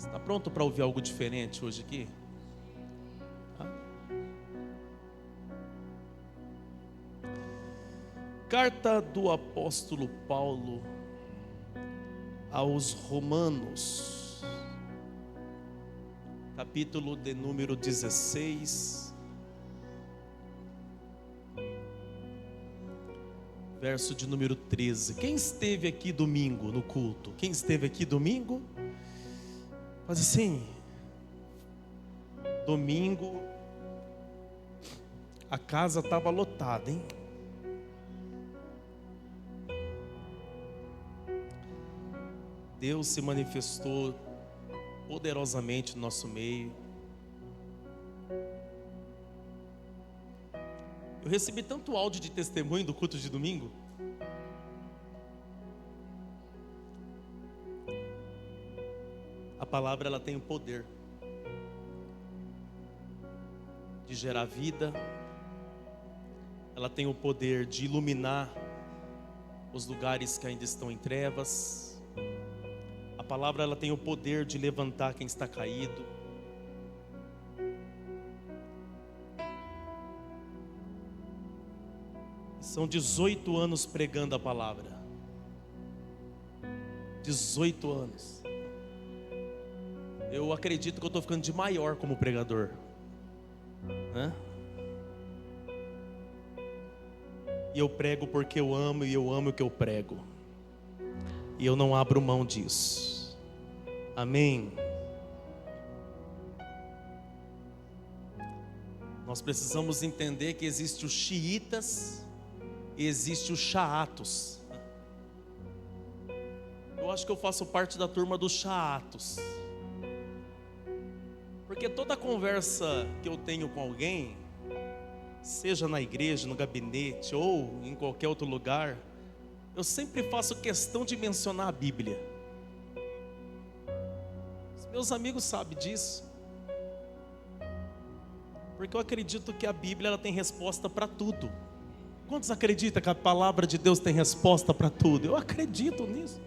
Está pronto para ouvir algo diferente hoje aqui? Carta do apóstolo Paulo aos Romanos, capítulo de número 16, verso de número 13. Quem esteve aqui domingo no culto? Quem esteve aqui domingo? Faz assim, domingo a casa estava lotada, hein? Deus se manifestou poderosamente no nosso meio. Eu recebi tanto áudio de testemunho do culto de domingo. A palavra, ela tem o poder de gerar vida. Ela tem o poder de iluminar os lugares que ainda estão em trevas. A palavra, ela tem o poder de levantar quem está caído. São 18 anos pregando a palavra. 18 anos. Eu acredito que eu estou ficando de maior como pregador. E eu prego porque eu amo, e eu amo o que eu prego. E eu não abro mão disso. Amém. Nós precisamos entender que existe os xiitas e existe os xaatos. Eu acho que eu faço parte da turma dos xaatos. Porque toda conversa que eu tenho com alguém, seja na igreja, no gabinete ou em qualquer outro lugar, eu sempre faço questão de mencionar a Bíblia. Os meus amigos sabem disso. Porque eu acredito que a Bíblia, ela tem resposta para tudo. Quantos acreditam que a palavra de Deus tem resposta para tudo? Eu acredito nisso.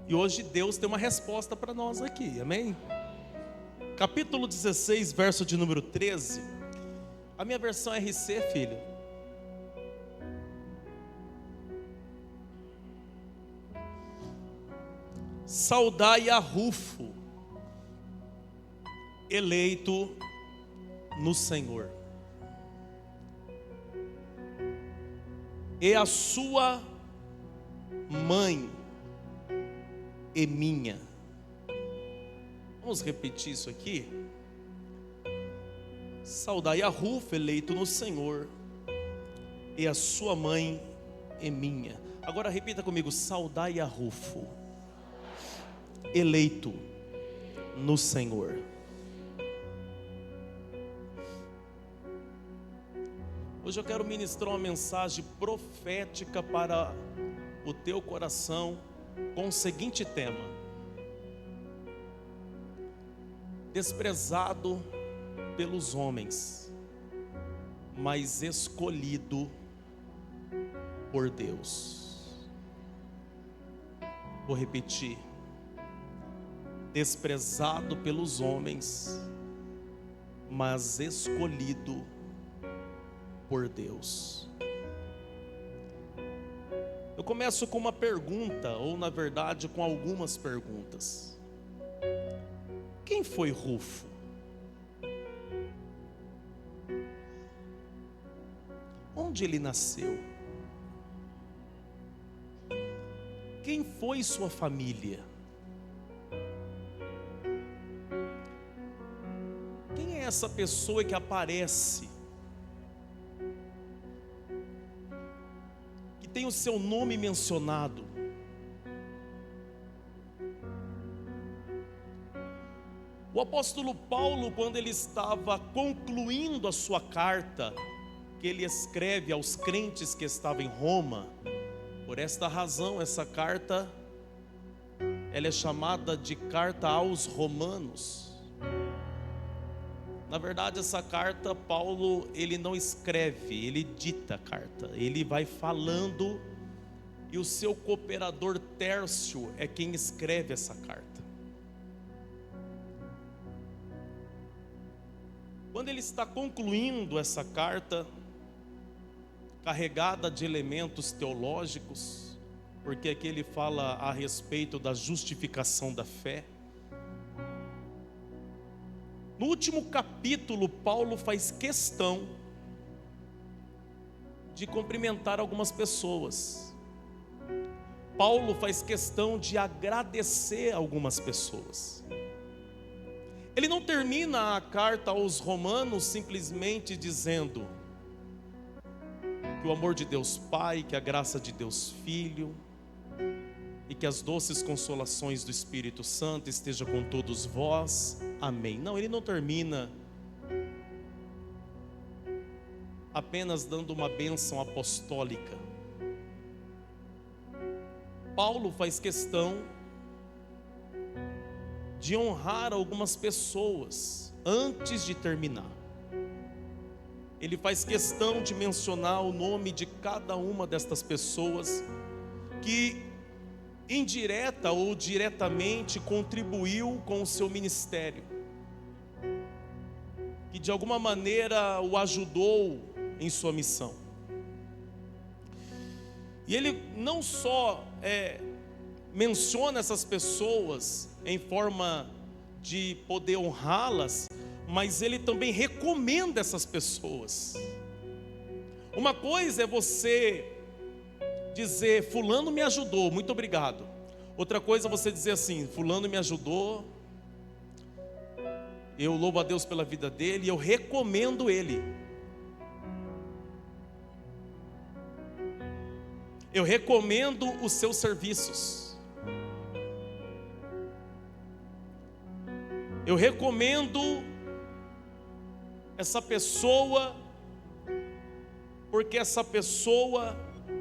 E hoje Deus tem uma resposta para nós aqui, amém? Capítulo 16, verso de número 13. A minha versão é RC, filho. Saudai a Rufo, eleito no Senhor, e a sua mãe e minha. Vamos repetir isso aqui? Saudai a Rufo, eleito no Senhor, e a sua mãe e minha. Agora repita comigo: saudai a Rufo, eleito no Senhor. Hoje eu quero ministrar uma mensagem profética para o teu coração com o seguinte tema: desprezado pelos homens, mas escolhido por Deus. Vou repetir: desprezado pelos homens, mas escolhido por Deus. Eu começo com uma pergunta, ou na verdade com algumas perguntas. Quem foi Rufo? Onde ele nasceu? Quem foi sua família? Quem é essa pessoa que aparece, que tem o seu nome mencionado? O apóstolo Paulo, quando ele estava concluindo a sua carta, que ele escreve aos crentes que estavam em Roma, por esta razão, essa carta, ela é chamada de carta aos Romanos. Na verdade, essa carta, Paulo, ele não escreve, ele dita a carta. Ele vai falando e o seu cooperador Tércio é quem escreve essa carta. Quando ele está concluindo essa carta, carregada de elementos teológicos, porque aqui ele fala a respeito da justificação da fé. No último capítulo, Paulo faz questão de cumprimentar algumas pessoas. Paulo faz questão de agradecer algumas pessoas. Ele não termina a carta aos Romanos simplesmente dizendo que o amor de Deus Pai, que a graça de Deus Filho e que as doces consolações do Espírito Santo estejam com todos vós. Amém. Não, ele não termina apenas dando uma bênção apostólica. Paulo faz questão de honrar algumas pessoas antes de terminar. Ele faz questão de mencionar o nome de cada uma destas pessoas que indireta ou diretamente contribuiu com o seu ministério, que de alguma maneira o ajudou em sua missão. E ele não só menciona essas pessoas em forma de poder honrá-las, mas ele também recomenda essas pessoas. Uma coisa é você dizer, fulano me ajudou, muito obrigado. Outra coisa é você dizer assim, fulano me ajudou, eu louvo a Deus pela vida dele e eu recomendo ele. Eu recomendo os seus serviços. Eu recomendo essa pessoa, porque essa pessoa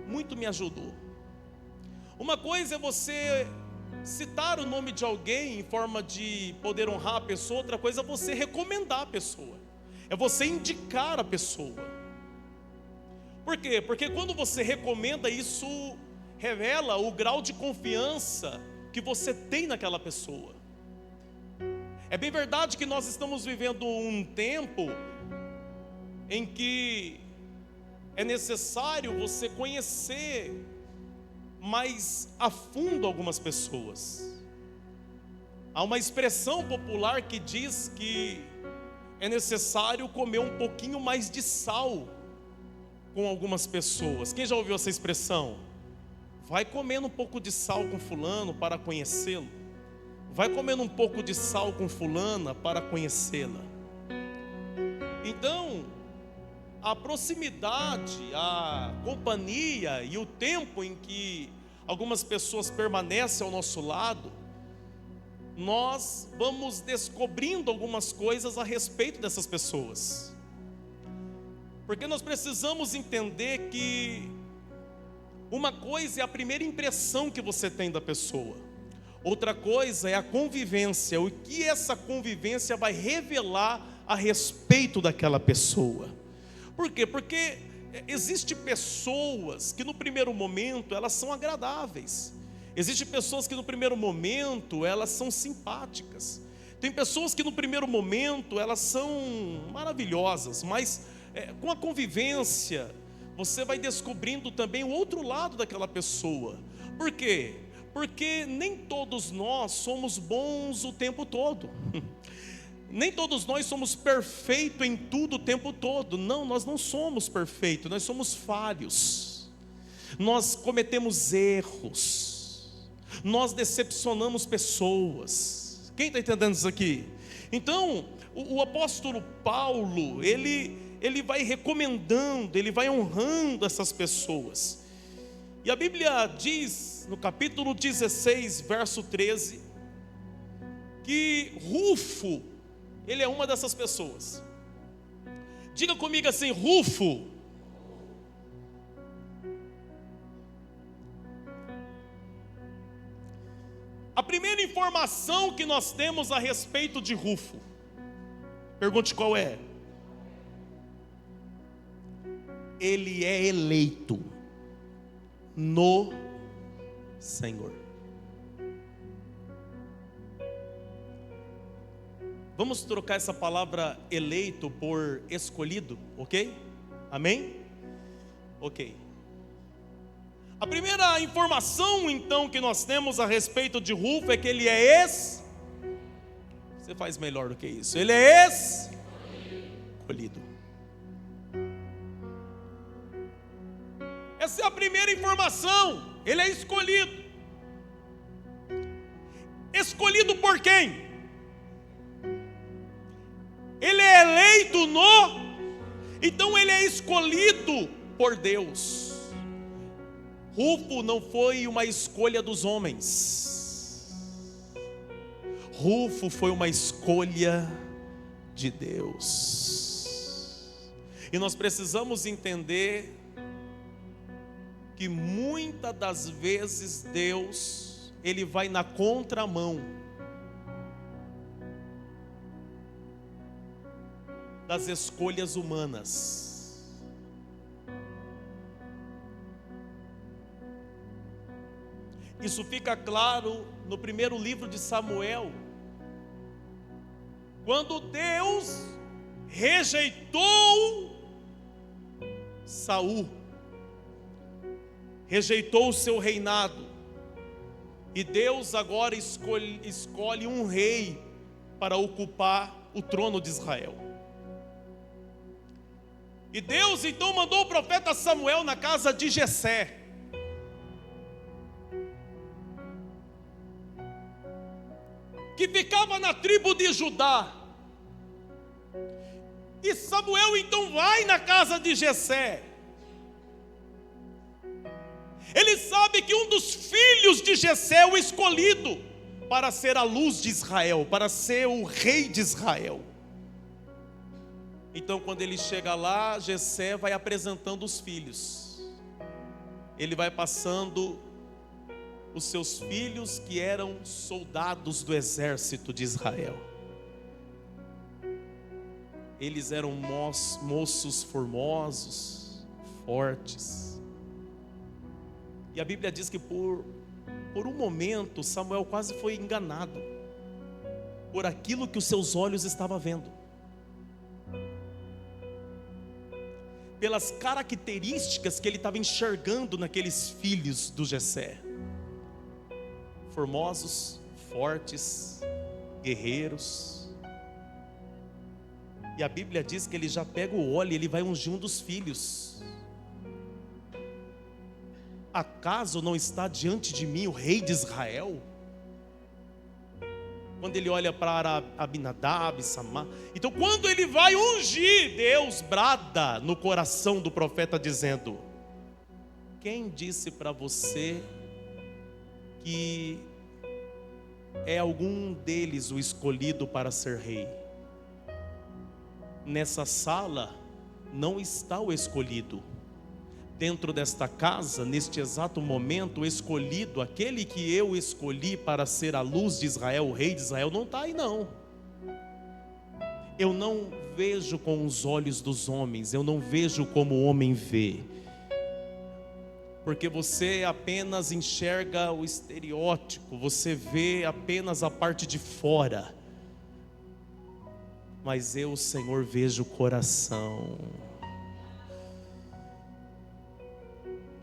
muito me ajudou. Uma coisa é você citar o nome de alguém em forma de poder honrar a pessoa, outra coisa é você recomendar a pessoa, é você indicar a pessoa. Por quê? Porque quando você recomenda, isso revela o grau de confiança que você tem naquela pessoa. É bem verdade que nós estamos vivendo um tempo em que é necessário você conhecer mais a fundo algumas pessoas. Há uma expressão popular que diz que é necessário comer um pouquinho mais de sal com algumas pessoas. Quem já ouviu essa expressão? Vai comendo um pouco de sal com fulano para conhecê-lo. Vai comendo um pouco de sal com fulana para conhecê-la. Então, a proximidade, a companhia e o tempo em que algumas pessoas permanecem ao nosso lado, nós vamos descobrindo algumas coisas a respeito dessas pessoas. Porque nós precisamos entender que uma coisa é a primeira impressão que você tem da pessoa, outra coisa é a convivência, o que essa convivência vai revelar a respeito daquela pessoa. Por quê? Porque existem pessoas que no primeiro momento elas são agradáveis, existem pessoas que no primeiro momento elas são simpáticas, tem pessoas que no primeiro momento elas são maravilhosas, mas com a convivência você vai descobrindo também o outro lado daquela pessoa. Por quê? Porque nem todos nós somos bons o tempo todo. Nem todos nós somos perfeitos em tudo o tempo todo. Não, nós não somos perfeitos, nós somos falhos. Nós cometemos erros. Nós decepcionamos pessoas. Quem está entendendo isso aqui? Então, o apóstolo Paulo, ele vai recomendando, ele vai honrando essas pessoas. E a Bíblia diz, no capítulo 16, verso 13, que Rufo, ele é uma dessas pessoas. Diga comigo assim, Rufo. A primeira informação que nós temos a respeito de Rufo, pergunte qual é? Ele é eleito no Senhor. Vamos trocar essa palavra eleito por escolhido, ok? Amém? Ok. A primeira informação então que nós temos a respeito de Rufo é que ele é Você faz melhor do que isso. Ele é escolhido. Essa é a primeira informação. Ele é escolhido. Escolhido por quem? Ele é eleito então ele é escolhido por Deus. Rufo não foi uma escolha dos homens. Rufo foi uma escolha de Deus. E nós precisamos entender que muitas das vezes Deus, Ele vai na contramão das escolhas humanas. Isso fica claro no primeiro livro de Samuel, quando Deus rejeitou Saul, rejeitou o seu reinado, e Deus agora escolhe um rei para ocupar o trono de Israel. E Deus então mandou o profeta Samuel na casa de Jessé. Que ficava na tribo de Judá. E Samuel então vai na casa de Jessé. Ele sabe que um dos filhos de Jessé é o escolhido para ser a luz de Israel, para ser o rei de Israel. Então quando ele chega lá, Jessé vai apresentando os filhos. Ele vai passando os seus filhos que eram soldados do exército de Israel. Eles eram moços formosos, fortes. E a Bíblia diz que por um momento Samuel quase foi enganado por aquilo que os seus olhos estavam vendo. Pelas características que ele estava enxergando naqueles filhos do Jessé. Formosos, fortes, guerreiros. E a Bíblia diz que ele já pega o óleo e ele vai ungir um dos filhos. Acaso não está diante de mim o rei de Israel? Quando ele olha para Abinadab, Samar. Então quando ele vai ungir, Deus brada no coração do profeta dizendo: quem disse para você que é algum deles o escolhido para ser rei? Nessa sala não está o escolhido. Dentro desta casa, neste exato momento, o escolhido, aquele que eu escolhi para ser a luz de Israel, o rei de Israel, não está aí não. Eu não vejo com os olhos dos homens, eu não vejo como o homem vê. Porque você apenas enxerga o estereótipo, você vê apenas a parte de fora. Mas eu, Senhor, vejo o coração.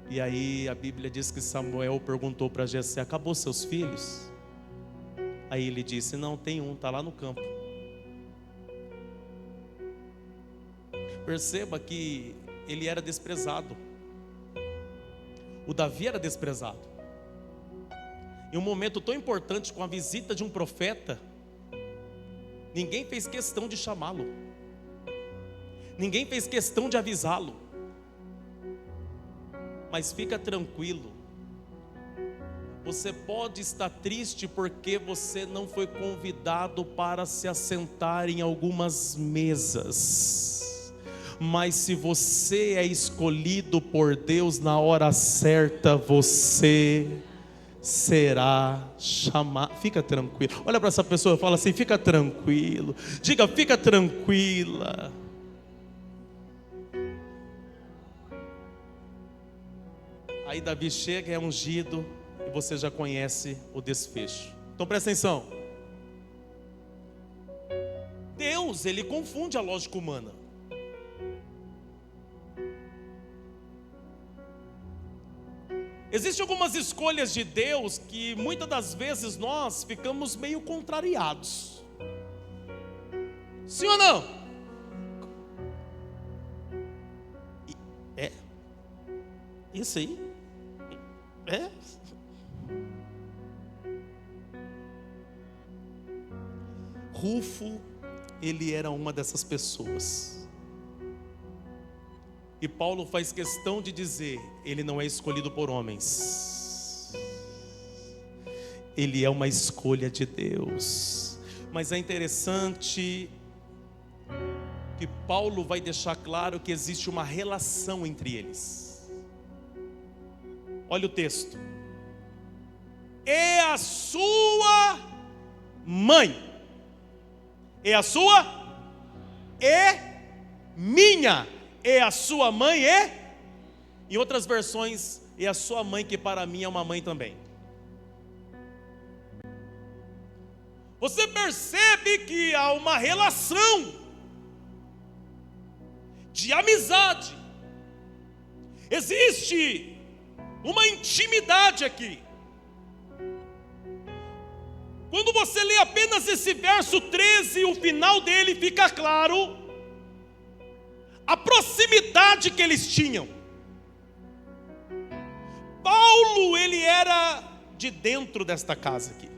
E aí a Bíblia diz que Samuel perguntou para Jessé: acabou seus filhos? Aí ele disse: não, tem um, está lá no campo. Perceba que ele era desprezado. O Davi era desprezado. Em um momento tão importante, com a visita de um profeta, ninguém fez questão de chamá-lo. Ninguém fez questão de avisá-lo. Mas fica tranquilo. Você pode estar triste porque você não foi convidado para se assentar em algumas mesas. Mas se você é escolhido por Deus, na hora certa você será chamado. Fica tranquilo. Olha para essa pessoa e fala assim: fica tranquilo. Diga: fica tranquila. Aí Davi chega, é ungido, e você já conhece o desfecho. Então presta atenção. Deus, ele confunde a lógica humana. Existem algumas escolhas de Deus que muitas das vezes nós ficamos meio contrariados. Sim ou não? É? Isso aí? É? Rufo, ele era uma dessas pessoas. E Paulo faz questão de dizer, ele não é escolhido por homens. Ele é uma escolha de Deus. Mas é interessante que Paulo vai deixar claro que existe uma relação entre eles. Olha o texto. É a sua mãe. É a sua? É minha. É a sua mãe, é? Em outras versões, é a sua mãe, que para mim é uma mãe também. Você percebe que há uma relação de amizade. Existe uma intimidade aqui. Quando você lê apenas esse verso 13, o final dele fica claro a proximidade que eles tinham. Paulo, ele era de dentro desta casa aqui.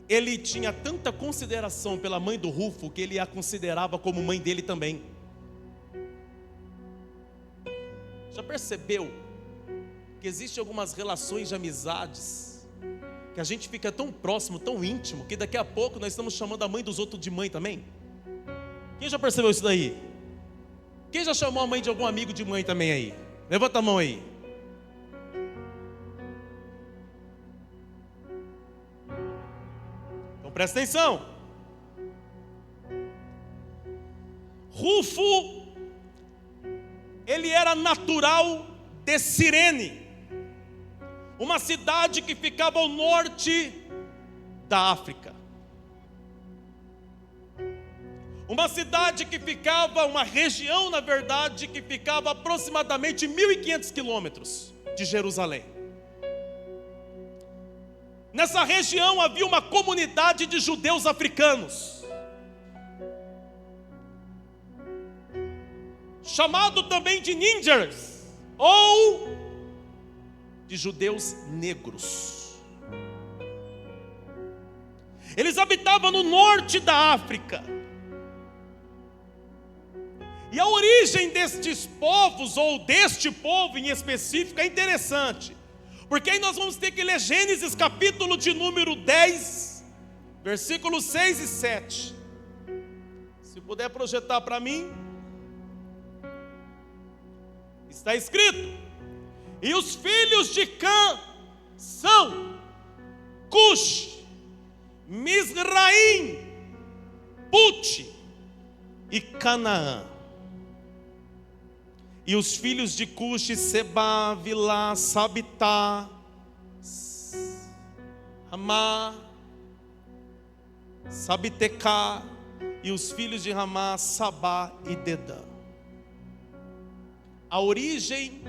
Ele tinha tanta consideração pela mãe do Rufo que ele a considerava como mãe dele também. Já percebeu que existem algumas relações de amizades que a gente fica tão próximo, tão íntimo, que daqui a pouco nós estamos chamando a mãe dos outros de mãe também? Quem já percebeu isso daí? Quem já chamou a mãe de algum amigo de mãe também aí? Levanta a mão aí. Então presta atenção. Rufo, ele era natural de Cirene, uma cidade que ficava ao norte da África. Uma cidade que ficava, uma região na verdade, que ficava aproximadamente 1.500 quilômetros de Jerusalém. Nessa região havia uma comunidade de judeus africanos, chamado também de Nígeres, ou de judeus negros. Eles habitavam no norte da África. E a origem destes povos, ou deste povo em específico, é interessante, porque aí nós vamos ter que ler Gênesis capítulo de número 10, versículos 6 e 7. Se puder projetar para mim, está escrito: e os filhos de Cã são Cush, Misraim, Put e Canaã. E os filhos de Cush, Seba, Vilá, Sabitá, Ramá, Sabitecá. E os filhos de Ramá, Sabá e Dedã. A origem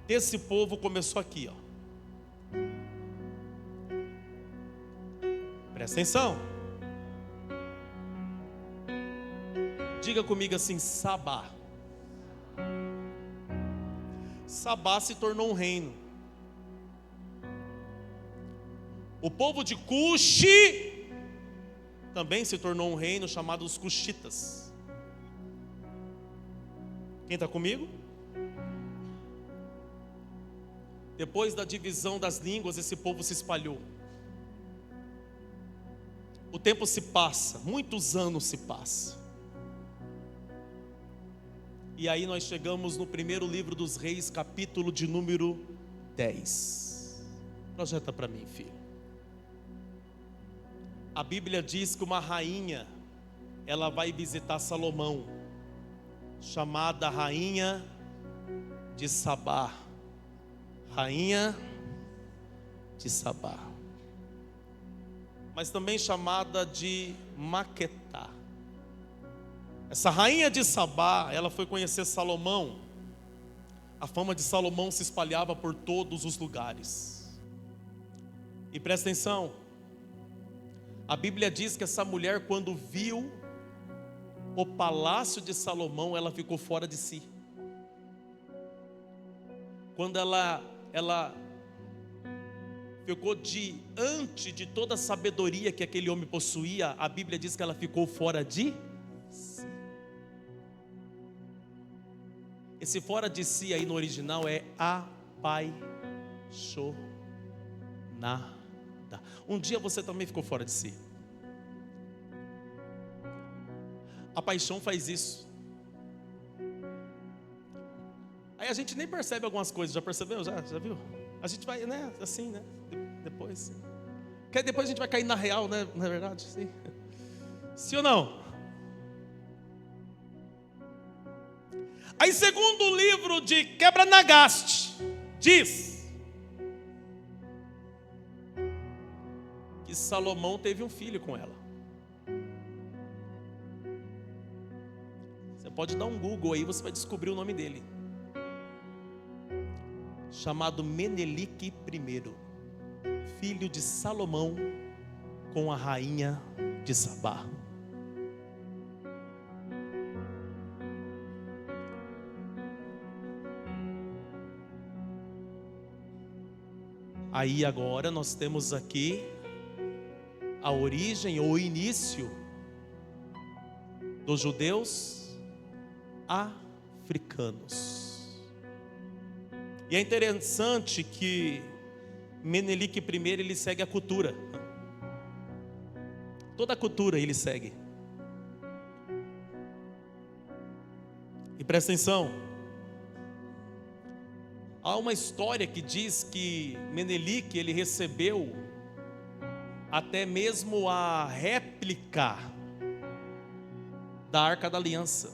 desse povo começou aqui, ó. Presta atenção. Diga comigo assim: Sabá. Sabá se tornou um reino. O povo de Cush também se tornou um reino, chamado os Cuxitas. Quem está comigo? Depois da divisão das línguas, esse povo se espalhou. O tempo se passa, muitos anos se passam. E aí nós chegamos no primeiro livro dos Reis, capítulo de número 10. Projeta para mim, filho. A Bíblia diz que uma rainha, ela vai visitar Salomão, chamada rainha de Sabá. rainha de Sabá, mas também chamada de Maquetá. Essa rainha de Sabá, ela foi conhecer Salomão. A fama de Salomão se espalhava por todos os lugares. E presta atenção, a Bíblia diz que essa mulher, quando viu o palácio de Salomão, ela ficou fora de si. Quando ela ficou diante de toda a sabedoria que aquele homem possuía, a Bíblia diz que ela ficou fora de si. Esse fora de si aí no original é apaixonada. Um dia você também ficou fora de si. A paixão faz isso. Aí a gente nem percebe algumas coisas. Já percebeu? Já viu? A gente vai, né? Assim, né? Depois. Porque depois a gente vai cair na real, né? Não é verdade? Sim. Sim ou não? Aí, segundo o livro de Quebra-Nagaste, diz que Salomão teve um filho com ela. Você pode dar um Google aí, você vai descobrir o nome dele. Chamado Menelik I, filho de Salomão com a rainha de Sabá. Aí agora nós temos aqui a origem ou o início dos judeus africanos. E é interessante que Menelik I, ele segue a cultura. Toda a cultura ele segue. E presta atenção. Há uma história que diz que Menelik, ele recebeu até mesmo a réplica da Arca da Aliança.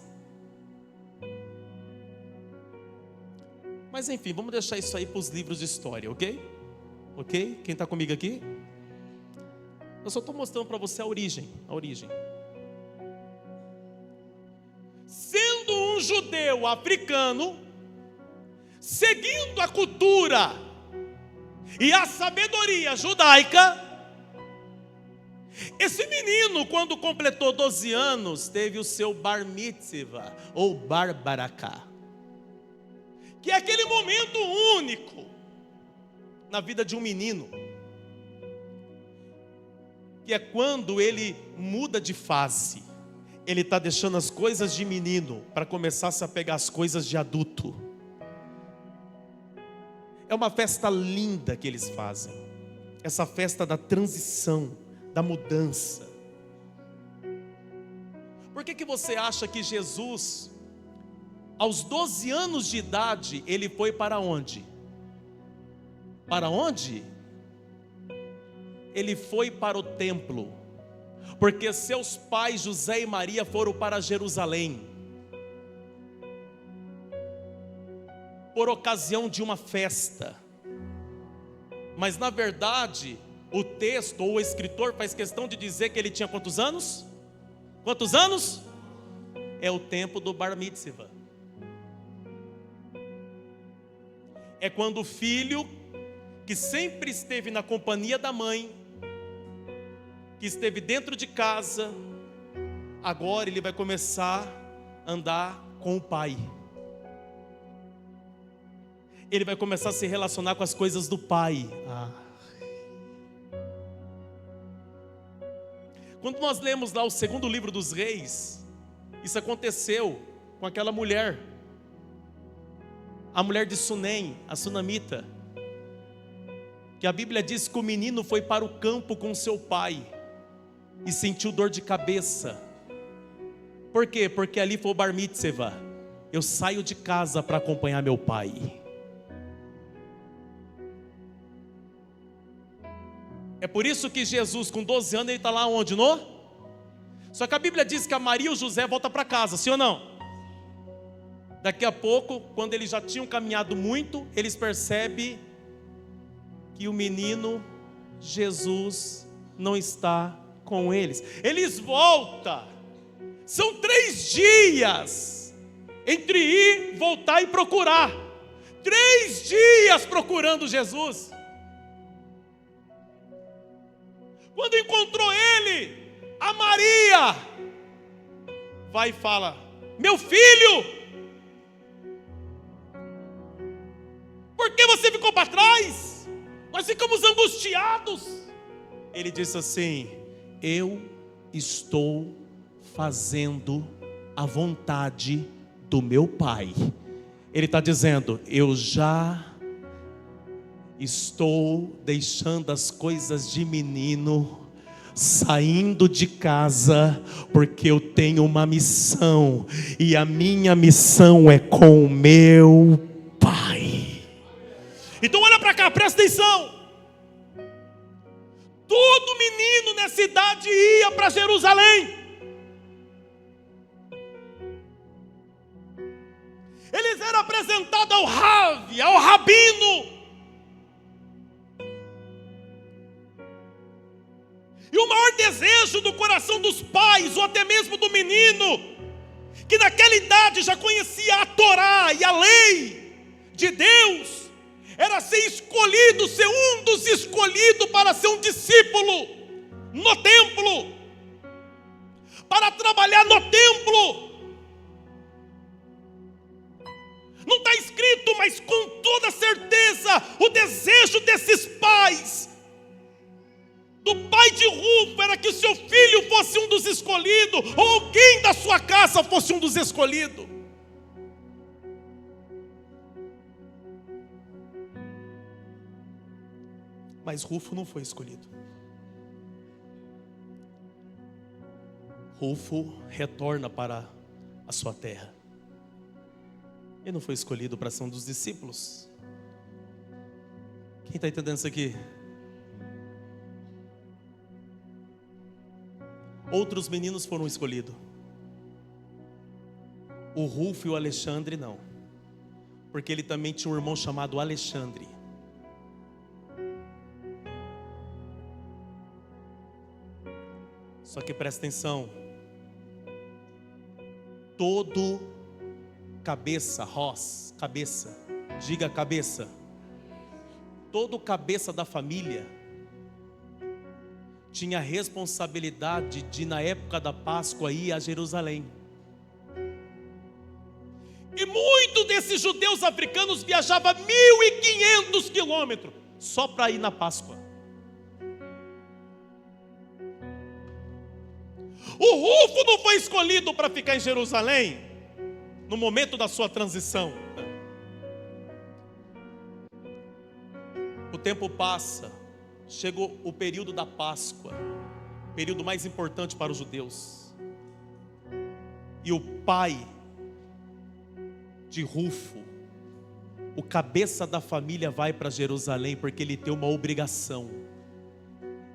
Mas enfim, vamos deixar isso aí para os livros de história, ok? Ok? Quem está comigo aqui? Eu só estou mostrando para você a origem. Sendo um judeu africano, seguindo a cultura e a sabedoria judaica, esse menino, quando completou 12 anos, teve o seu bar mitzvah, ou bar baraká, que é aquele momento único na vida de um menino, que é quando ele muda de fase. Ele está deixando as coisas de menino para começar a se apegar às coisas de adulto. É uma festa linda que eles fazem, essa festa da transição, da mudança. Por que você acha que Jesus, aos 12 anos de idade, ele foi para onde? Para onde? Ele foi para o templo, porque seus pais José e Maria foram para Jerusalém, por ocasião de uma festa. Mas na verdade, o texto ou o escritor faz questão de dizer que ele tinha quantos anos? Quantos anos? É o tempo do bar mitzvah. É quando o filho, que sempre esteve na companhia da mãe, que esteve dentro de casa, agora ele vai começar a andar com o pai. Ele vai começar a se relacionar com as coisas do pai. Quando nós lemos lá o segundo livro dos reis, isso aconteceu com aquela mulher, a mulher de Sunem, a sunamita, que a Bíblia diz que o menino foi para o campo com seu pai e sentiu dor de cabeça. Por quê? Porque ali foi o bar mitzvah. Eu saio de casa para acompanhar meu pai. É por isso que Jesus, com 12 anos, ele está lá onde? Só que a Bíblia diz que a Maria e o José voltam para casa, sim ou não? Daqui a pouco, quando eles já tinham caminhado muito, eles percebem que o menino Jesus não está com eles. Eles voltam. São 3 dias entre ir, voltar e procurar. 3 dias procurando Jesus. Quando encontrou ele, a Maria vai e fala: meu filho, por que você ficou para trás? Nós ficamos angustiados. Ele disse assim: eu estou fazendo a vontade do meu Pai. Ele está dizendo: eu já estou deixando as coisas de menino, saindo de casa, porque eu tenho uma missão, e a minha missão é com o meu Pai. Então olha para cá, presta atenção. Todo menino nessa idade ia para Jerusalém. Eles eram apresentados ao Rav, ao rabino. E o maior desejo do coração dos pais, ou até mesmo do menino, que naquela idade já conhecia a Torá e a lei de Deus, era ser escolhido, ser um dos escolhidos para ser um discípulo no templo, para trabalhar no templo. Não está escrito, mas com toda certeza, o desejo desses pais, do pai de Rufo, era que o seu filho fosse um dos escolhidos, ou alguém da sua casa fosse um dos escolhidos. Mas Rufo não foi escolhido. Rufo retorna para a sua terra. Ele não foi escolhido para ser um dos discípulos. Quem está entendendo isso aqui? Outros meninos foram escolhidos. O Rufo e o Alexandre não. Porque ele também tinha um irmão chamado Alexandre. Só que presta atenção. Todo cabeça, cabeça, diga cabeça. Todo cabeça da família tinha a responsabilidade de, na época da Páscoa, ir a Jerusalém. E muitos desses judeus africanos viajavam 1.500 quilômetros só para ir na Páscoa. O Rufo não foi escolhido para ficar em Jerusalém no momento da sua transição. O tempo passa, chegou o período da Páscoa, período mais importante para os judeus. E o pai de Rufo, o cabeça da família, vai para Jerusalém porque ele tem uma obrigação,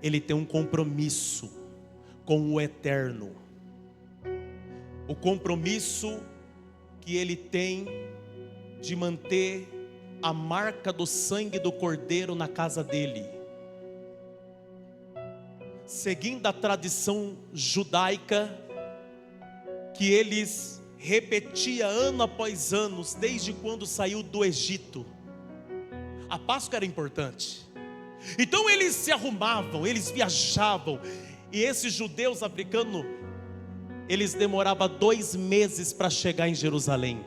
ele tem um compromisso com o eterno. O compromisso que ele tem de manter a marca do sangue do Cordeiro na casa dele. Seguindo a tradição judaica que eles repetiam ano após ano, desde quando saiu do Egito. A Páscoa era importante. Então eles se arrumavam, eles viajavam. E esses judeus africanos, eles demoravam 2 meses para chegar em Jerusalém.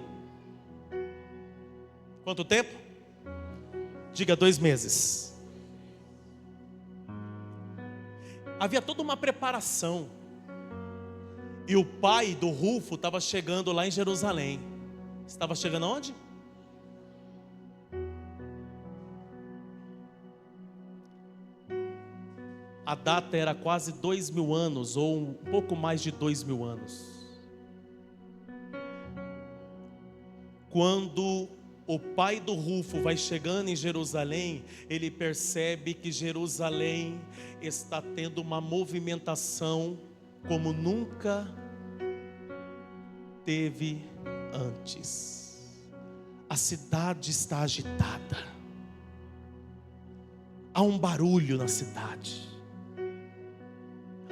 Quanto tempo? Diga 2 meses. Havia toda uma preparação. E o pai do Rufo estava chegando lá em Jerusalém. Estava chegando aonde? A data era quase 2.000 anos, ou um pouco mais de 2.000 anos. Quando o pai do Rufo vai chegando em Jerusalém, ele percebe que Jerusalém está tendo uma movimentação como nunca teve antes. A cidade está agitada. há um barulho na cidade,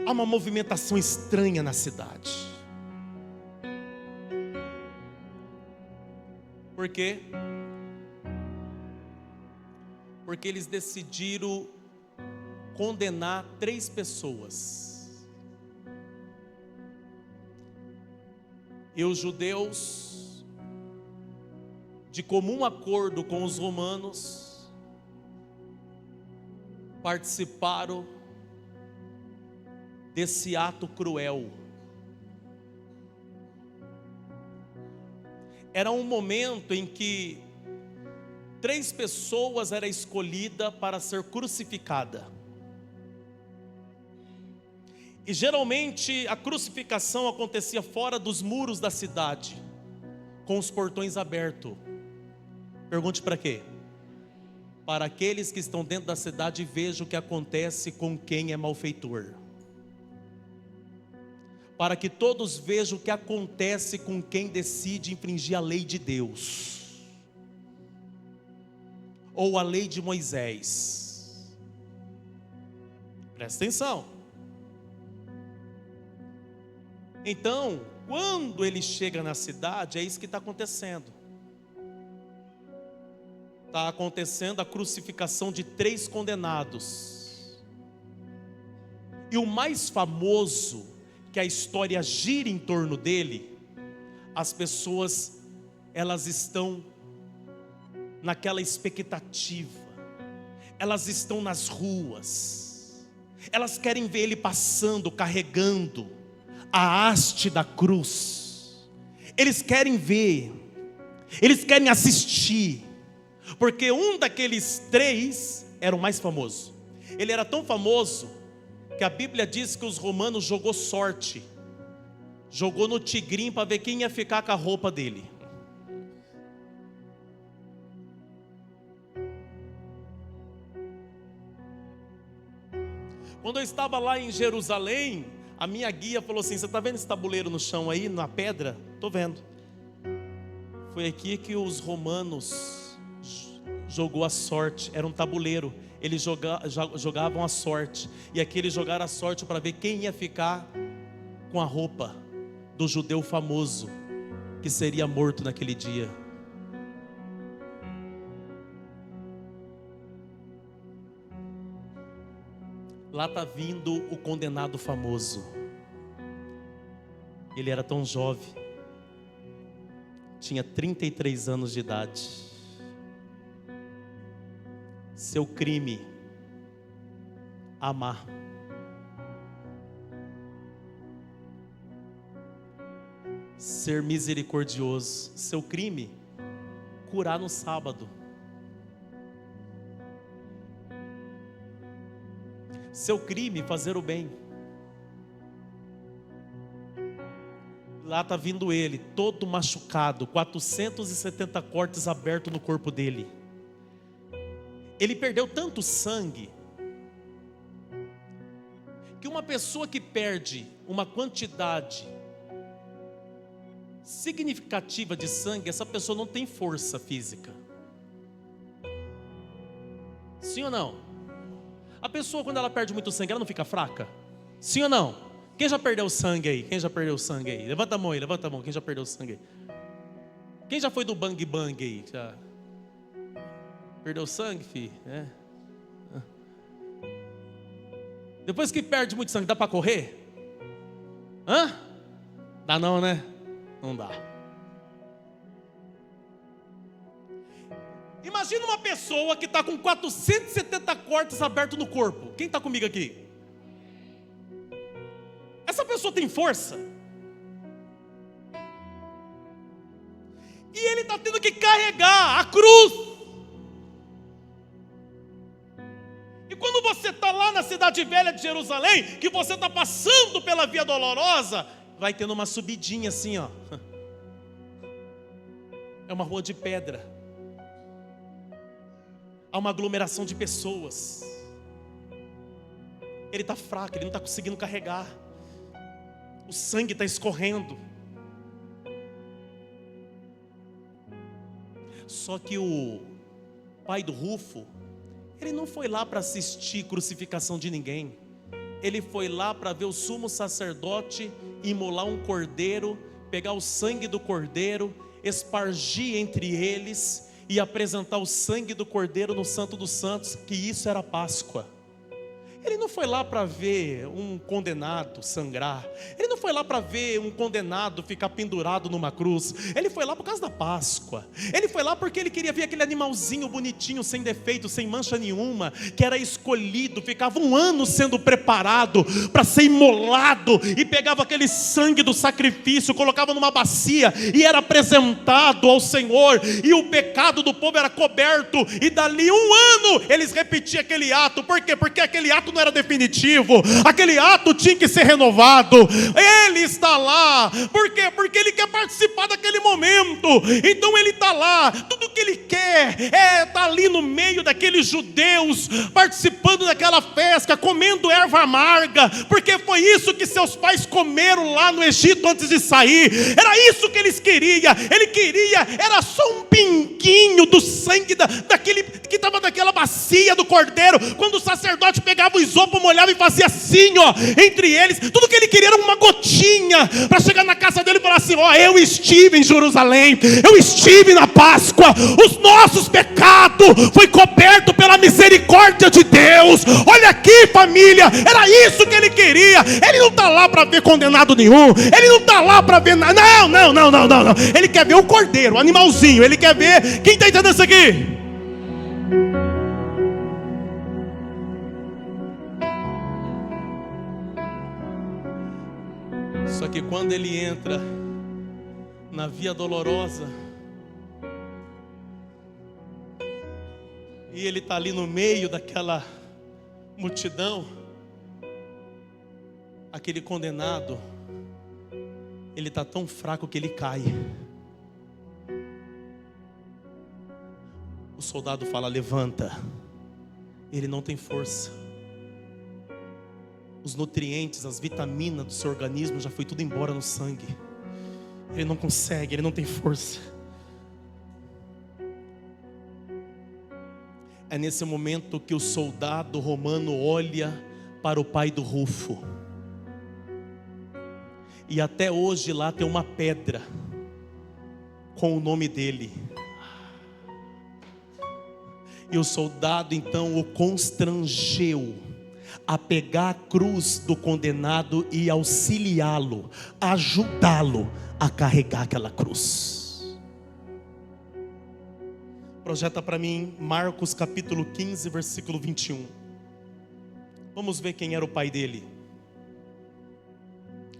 há uma movimentação estranha na cidade. Por quê? Porque eles decidiram condenar 3 pessoas. E os judeus, de comum acordo com os romanos, participaram desse ato cruel. Era um momento em que 3 pessoas eram escolhidas para ser crucificada. E geralmente a crucificação acontecia fora dos muros da cidade, com os portões abertos. Pergunte para quê? Para aqueles que estão dentro da cidade e vejam o que acontece com quem é malfeitor. Para que todos vejam o que acontece com quem decide infringir a lei de Deus, ou a lei de Moisés. Presta atenção. Então, quando ele chega na cidade, é isso que está acontecendo. Está acontecendo a crucificação de 3 condenados. E o mais famoso, que a história gira em torno dele, as pessoas, elas estão naquela expectativa, elas estão nas ruas, elas querem ver ele passando, carregando a haste da cruz. Eles querem ver, eles querem assistir, porque um daqueles 3 era o mais famoso. Ele era tão famoso que a Bíblia diz que os romanos jogou sorte, jogou no tigrinho para ver quem ia ficar com a roupa dele. Quando eu estava lá em Jerusalém, a minha guia falou assim: você está vendo esse tabuleiro no chão aí, na pedra? Estou vendo. Foi aqui que os romanos jogou a sorte. Era um tabuleiro, eles jogavam a sorte. E aqui eles jogaram a sorte para ver quem ia ficar com a roupa do judeu famoso, que seria morto naquele dia. Lá está vindo o condenado famoso. Ele era tão jovem, tinha 33 anos de idade. Seu crime, amar. Ser misericordioso. Seu crime, curar no sábado. Seu crime, fazer o bem. Lá está vindo ele, todo machucado, 470 cortes abertos no corpo dele. Ele perdeu tanto sangue, que uma pessoa que perde uma quantidade significativa de sangue, essa pessoa não tem força física. Sim ou não? A pessoa, quando ela perde muito sangue, ela não fica fraca? Sim ou não? Quem já perdeu sangue aí? Quem já perdeu sangue aí? Levanta a mão aí, levanta a mão. Quem já perdeu sangue aí? Quem já foi do bang bang aí? Já perdeu sangue, filho? É. Depois que perde muito sangue, dá para correr? Hã? Dá não, né? Não dá. Imagina uma pessoa que está com 470 cortes abertos no corpo. Quem está comigo aqui? Essa pessoa tem força? E ele está tendo que carregar a cruz. E quando você está lá na cidade velha de Jerusalém, que você está passando pela Via Dolorosa, vai tendo uma subidinha assim, ó. É uma rua de pedra. Há uma aglomeração de pessoas. Ele está fraco, ele não está conseguindo carregar. O sangue está escorrendo. Só que o pai do Rufo Ele não foi lá para assistir crucificação de ninguém. Ele foi lá para ver o sumo sacerdote imolar um cordeiro, pegar o sangue do cordeiro, espargir entre eles e apresentar o sangue do cordeiro no Santo dos Santos, que isso era Páscoa. Ele não foi lá para ver um condenado sangrar. Ele não foi lá para ver um condenado ficar pendurado numa cruz. Ele foi lá por causa da Páscoa. Ele foi lá porque ele queria ver aquele animalzinho bonitinho, sem defeito, sem mancha nenhuma, que era escolhido, ficava um ano sendo preparado para ser imolado, e pegava aquele sangue do sacrifício, colocava numa bacia e era apresentado ao Senhor, e o pecado do povo era coberto, e dali um ano eles repetiam aquele ato. Por quê? Porque aquele ato não era definitivo, aquele ato tinha que ser renovado. Ele está lá, por quê? Porque ele quer participar daquele momento. Então ele está lá, tudo que ele quer é estar ali no meio daqueles judeus, participando daquela festa, comendo erva amarga, porque foi isso que seus pais comeram lá no Egito antes de sair. Era isso que eles queriam. Ele queria, era só um pinguinho do sangue daquele que estava naquela bacia do cordeiro. Quando o sacerdote pegava o isopo, molhava e fazia assim, ó, entre eles, tudo que ele queria era uma gotinha, para chegar na casa dele e falar assim: ó, eu estive em Jerusalém, eu estive na Páscoa, os nossos pecados foi coberto pela misericórdia de Deus. Olha aqui, família, era isso que ele queria. Ele não está lá para ver condenado nenhum, ele não está lá para ver nada. Não, ele quer ver o cordeiro, o animalzinho, ele quer ver. Quem está entendendo isso aqui? Só que quando ele entra na via dolorosa, e ele está ali no meio daquela multidão, aquele condenado, ele está tão fraco que ele cai. O soldado fala: levanta. Ele não tem força. Os nutrientes, as vitaminas do seu organismo já foi tudo embora no sangue. Ele não consegue, ele não tem força. É nesse momento que o soldado romano olha para o pai do Rufo. E até hoje lá tem uma pedra com o nome dele. E o soldado então o constrangeu a pegar a cruz do condenado e auxiliá-lo, ajudá-lo a carregar aquela cruz. Projeta para mim Marcos capítulo 15, versículo 21. Vamos ver quem era o pai dele.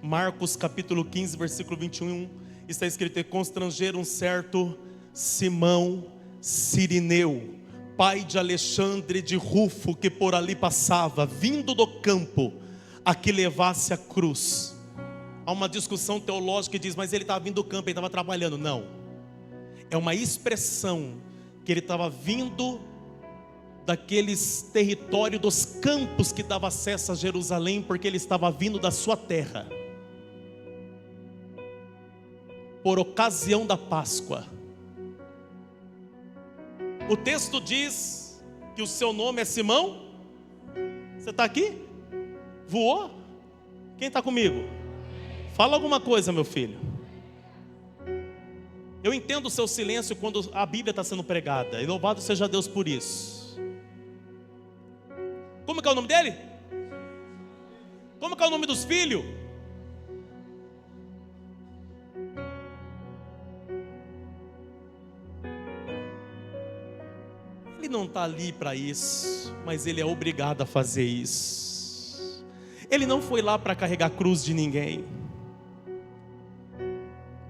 Marcos capítulo 15, versículo 21, está escrito: e constrangeram um certo Simão Cirineu, pai de Alexandre de Rufo, que por ali passava, vindo do campo, a que levasse a cruz. Há uma discussão teológica que diz: mas ele estava vindo do campo, ele estava trabalhando. Não, é uma expressão que ele estava vindo daqueles territórios dos campos que dava acesso a Jerusalém, porque ele estava vindo da sua terra, por ocasião da Páscoa. O texto diz que o seu nome é Simão. Você está aqui? Voou? Quem está comigo? Fala alguma coisa, meu filho. Eu entendo o seu silêncio quando a Bíblia está sendo pregada, e louvado seja Deus por isso. Como que é o nome dele? Como que é o nome dos filhos? Ele não está ali para isso, mas ele é obrigado a fazer isso. Ele não foi lá para carregar a cruz de ninguém,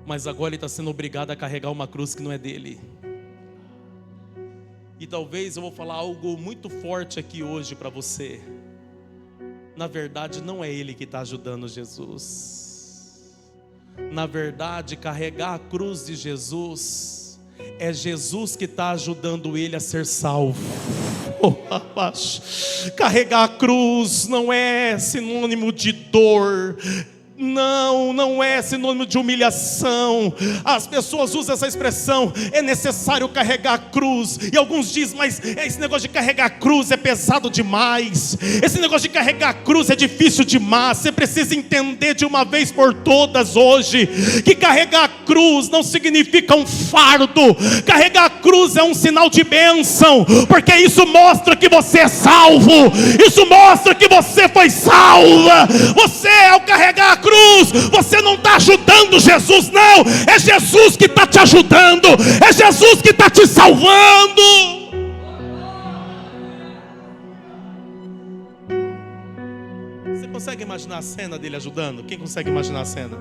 mas agora ele está sendo obrigado a carregar uma cruz que não é dele. E talvez eu vou falar algo muito forte aqui hoje para você. Na verdade não é ele que está ajudando Jesus. Na verdade, carregar a cruz de Jesus é Jesus que está ajudando ele a ser salvo. Carregar a cruz não é sinônimo de dor. Não é sinônimo de humilhação. As pessoas usam essa expressão, é necessário carregar a cruz. E alguns dizem, mas esse negócio de carregar a cruz é pesado demais. Esse negócio de carregar a cruz é difícil demais. Você precisa entender de uma vez por todas hoje, que carregar a cruz não significa um fardo. Carregar a cruz é um sinal de bênção, porque isso mostra que você é salvo. Isso mostra que você foi salva. Você, ao carregar a cruz, você não está ajudando Jesus, não. É Jesus que está te ajudando. É Jesus que está te salvando. Você consegue imaginar a cena dele ajudando? Quem consegue imaginar a cena?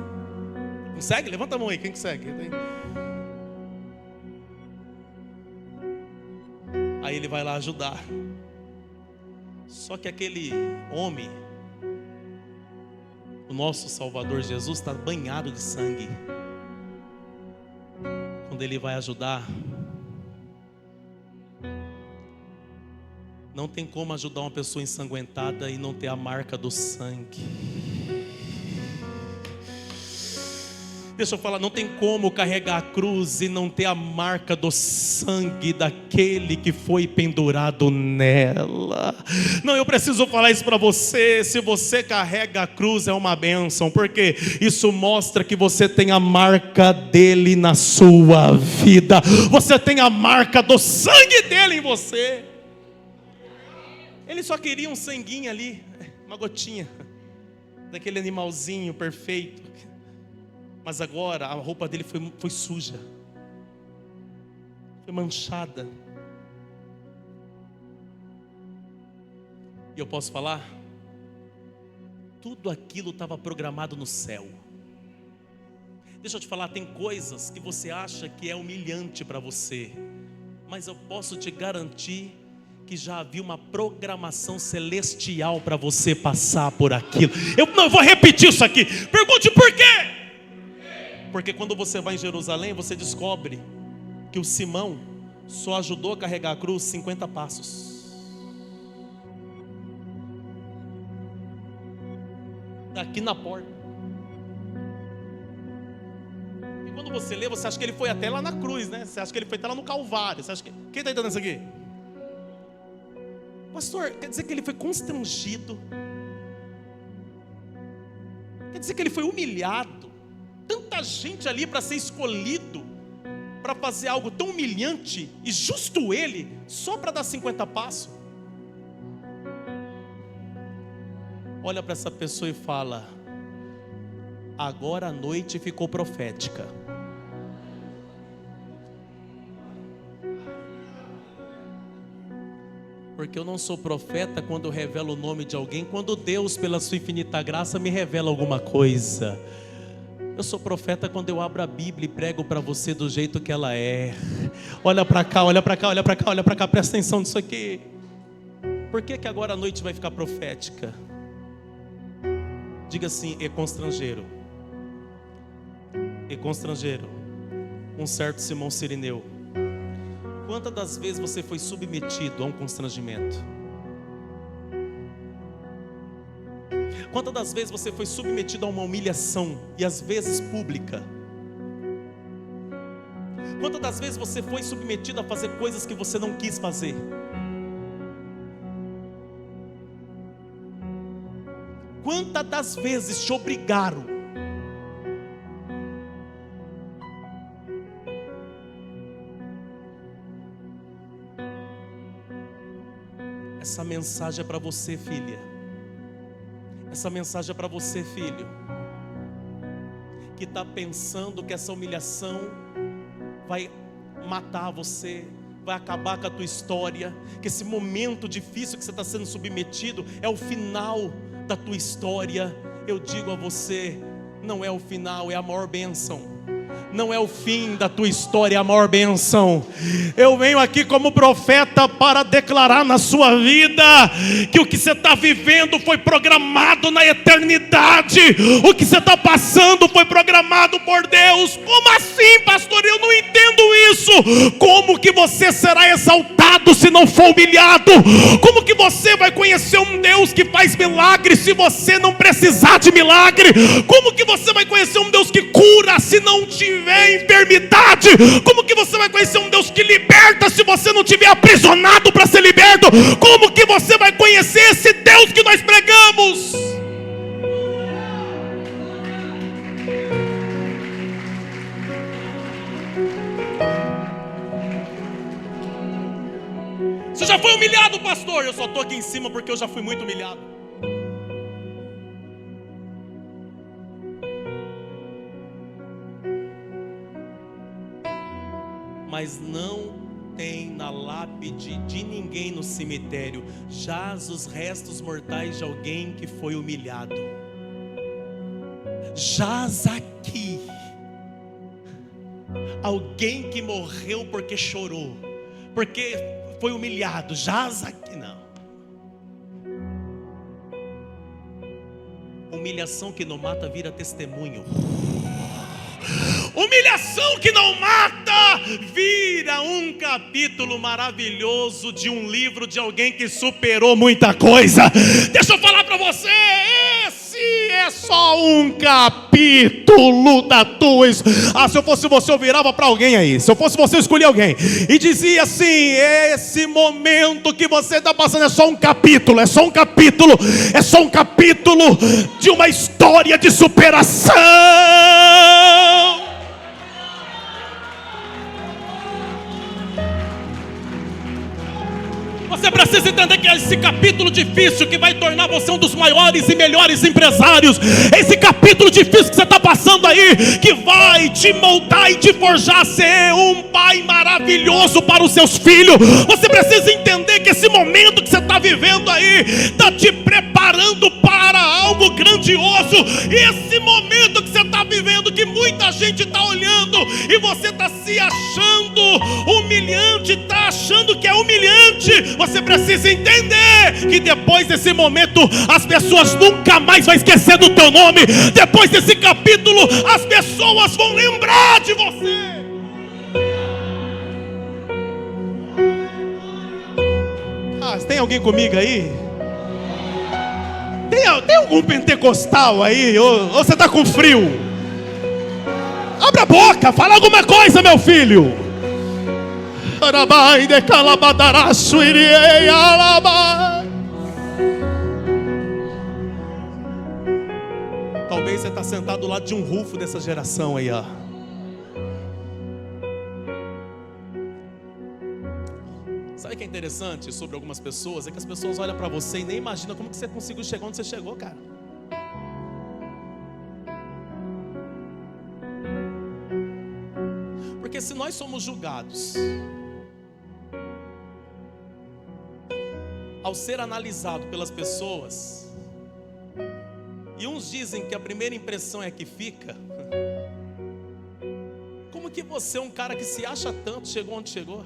Consegue? Levanta a mão aí, quem consegue? Aí ele vai lá ajudar. Só que aquele homem, o nosso Salvador Jesus, está banhado de sangue. Quando ele vai ajudar, não tem como ajudar uma pessoa ensanguentada e não ter a marca do sangue. Deixa eu falar, não tem como carregar a cruz e não ter a marca do sangue daquele que foi pendurado nela. Não, eu preciso falar isso para você. Se você carrega a cruz é uma bênção, porque isso mostra que você tem a marca dele na sua vida. Você tem a marca do sangue dele em você. Ele só queria um sanguinho ali, uma gotinha daquele animalzinho perfeito. Mas agora a roupa dele foi suja, foi manchada. E eu posso falar? Tudo aquilo estava programado no céu. Deixa eu te falar, tem coisas que você acha que é humilhante para você, mas eu posso te garantir que já havia uma programação celestial para você passar por aquilo. Eu vou repetir isso aqui. Pergunte por quê? Porque quando você vai em Jerusalém, você descobre que o Simão só ajudou a carregar a cruz 50 passos. Daqui na porta. E quando você lê, você acha que ele foi até lá na cruz, né? Você acha que ele foi até lá no Calvário. Você acha que... Quem está entendendo isso aqui? Pastor, quer dizer que ele foi constrangido? Quer dizer que ele foi humilhado? Tanta gente ali para ser escolhido, para fazer algo tão humilhante, e justo ele, só para dar 50 passos. Olha para essa pessoa e fala: agora a noite ficou profética. Porque eu não sou profeta quando eu revelo o nome de alguém, quando Deus, pela sua infinita graça, me revela alguma coisa. Eu sou profeta quando eu abro a Bíblia e prego para você do jeito que ela é. Olha para cá, olha para cá, olha para cá, olha para cá, presta atenção nisso aqui. Por que agora a noite vai ficar profética? Diga assim: é constrangeiro. É constrangeiro. Um certo Simão Cirineu. Quantas das vezes você foi submetido a um constrangimento? Quantas das vezes você foi submetido a uma humilhação, e às vezes pública? Quantas das vezes você foi submetido a fazer coisas que você não quis fazer? Quantas das vezes te obrigaram? Essa mensagem é para você, filha. Essa mensagem é para você, filho, que está pensando que essa humilhação vai matar você, vai acabar com a tua história, que esse momento difícil que você está sendo submetido é o final da tua história. Eu digo a você, não é o final, é a maior bênção. não é o fim da tua história, é a maior bênção. Eu venho aqui como profeta para declarar na sua vida que o que você está vivendo foi programado na eternidade. O que você está passando foi programado por Deus. Como assim, pastor? Eu não entendo isso. Como que você será exaltado se não for humilhado? Como que você vai conhecer um Deus que faz milagre se você não precisar de milagre? Como que você vai conhecer um Deus que cura se não tiver enfermidade? Como que você vai conhecer um Deus que liberta se você não tiver aprisionado para ser liberto? Como que você vai conhecer esse Deus que nós pregamos? Você já foi humilhado, pastor? Eu só estou aqui em cima porque eu já fui muito humilhado. Mas não tem na lápide de ninguém no cemitério jaz os restos mortais de alguém que foi humilhado. Jaz aqui alguém que morreu porque chorou, porque foi humilhado. Jaz aqui. Não. Humilhação que não mata vira testemunho. Humilhação que não mata vira um capítulo maravilhoso de um livro de alguém que superou muita coisa. Deixa eu falar para você, esse é só um capítulo da tua. Se eu fosse você, eu virava para alguém aí. Se eu fosse você, eu escolhia alguém e dizia assim: esse momento que você está passando é só um capítulo, é só um capítulo, é só um capítulo de uma história de superação. Você precisa entender que é esse capítulo difícil que vai tornar você um dos maiores e melhores empresários. Esse capítulo difícil que você está passando aí, que vai te moldar e te forjar a ser um pai maravilhoso para os seus filhos. Você precisa entender que esse momento que você está vivendo aí está te preparando para algo grandioso. E esse momento que você está vivendo, que muita gente está olhando e você está se achando humilhante, está achando que é humilhante. Você precisa entender que depois desse momento as pessoas nunca mais vão esquecer do teu nome. Depois desse capítulo as pessoas vão lembrar de você. Tem alguém comigo aí? Tem algum pentecostal aí? Ou você está com frio? Abre a boca, fala alguma coisa, meu filho. Talvez você está sentado do lado de um rufo dessa geração aí, ó. Sabe o que é interessante sobre algumas pessoas? É que as pessoas olham para você e nem imaginam como que você conseguiu chegar onde você chegou, cara. Porque se nós somos julgados ao ser analisado pelas pessoas, e uns dizem que a primeira impressão é a que fica, como que você, um cara que se acha tanto, chegou onde chegou?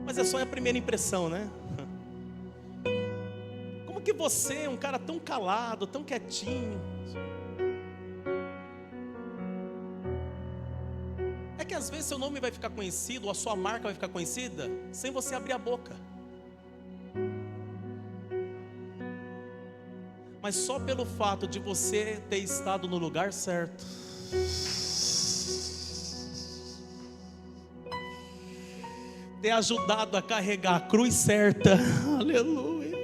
Mas é só a primeira impressão, né? Como que você, um cara tão calado, tão quietinho, é que às vezes seu nome vai ficar conhecido, ou a sua marca vai ficar conhecida, sem você abrir a boca. Mas só pelo fato de você ter estado no lugar certo, ter ajudado a carregar a cruz certa, aleluia.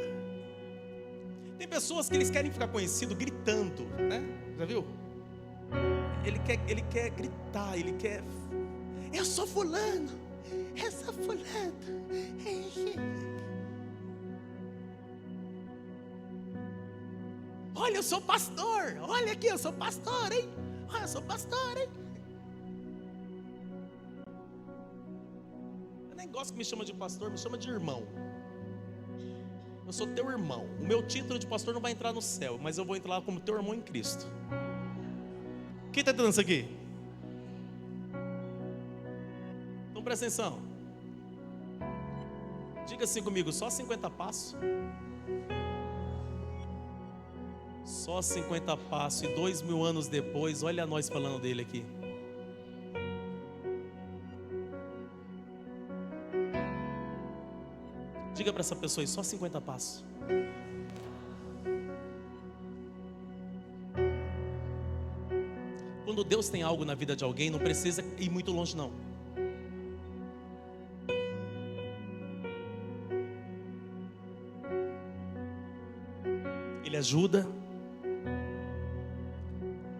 Tem pessoas que eles querem ficar conhecidos gritando, né? Já viu? Ele quer gritar, ele quer... Eu sou fulano, eu sou fulano. Olha, eu sou pastor, olha aqui, eu sou pastor, hein? Olha, eu sou pastor, hein? Eu nem gosto que me chama de pastor, me chama de irmão. Eu sou teu irmão. O meu título de pastor não vai entrar no céu, mas eu vou entrar lá como teu irmão em Cristo. Quem está entendendo isso aqui? Então presta atenção. Diga assim comigo, só 50 passos. Só 50 passos e 2000 anos depois, olha nós falando dele aqui. Diga para essa pessoa aí, só 50 passos. Quando Deus tem algo na vida de alguém, não precisa ir muito longe não. Ele ajuda.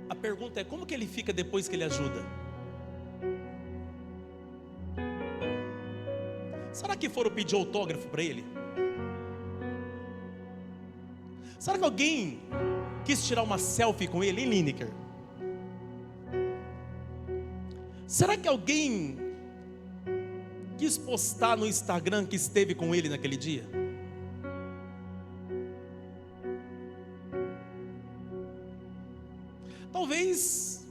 A pergunta é, como que ele fica depois que ele ajuda? Será que foram pedir autógrafo para ele? Será que alguém quis tirar uma selfie com ele, hein, Lineker? Será que alguém quis postar no Instagram que esteve com ele naquele dia? Talvez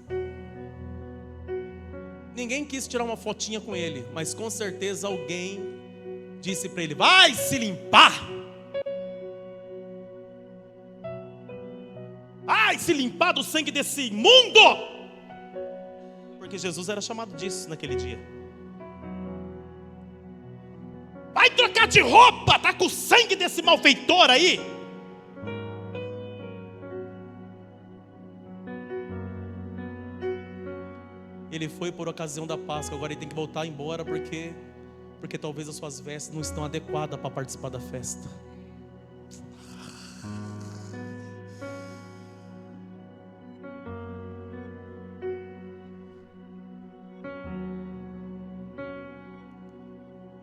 ninguém quis tirar uma fotinha com ele, mas com certeza alguém disse para ele: vai se limpar, vai se limpar do sangue desse imundo, porque Jesus era chamado disso naquele dia. Vai trocar de roupa, tá com o sangue desse malfeitor aí. Ele foi por ocasião da Páscoa, agora ele tem que voltar embora porque talvez as suas vestes não estão adequadas para participar da festa.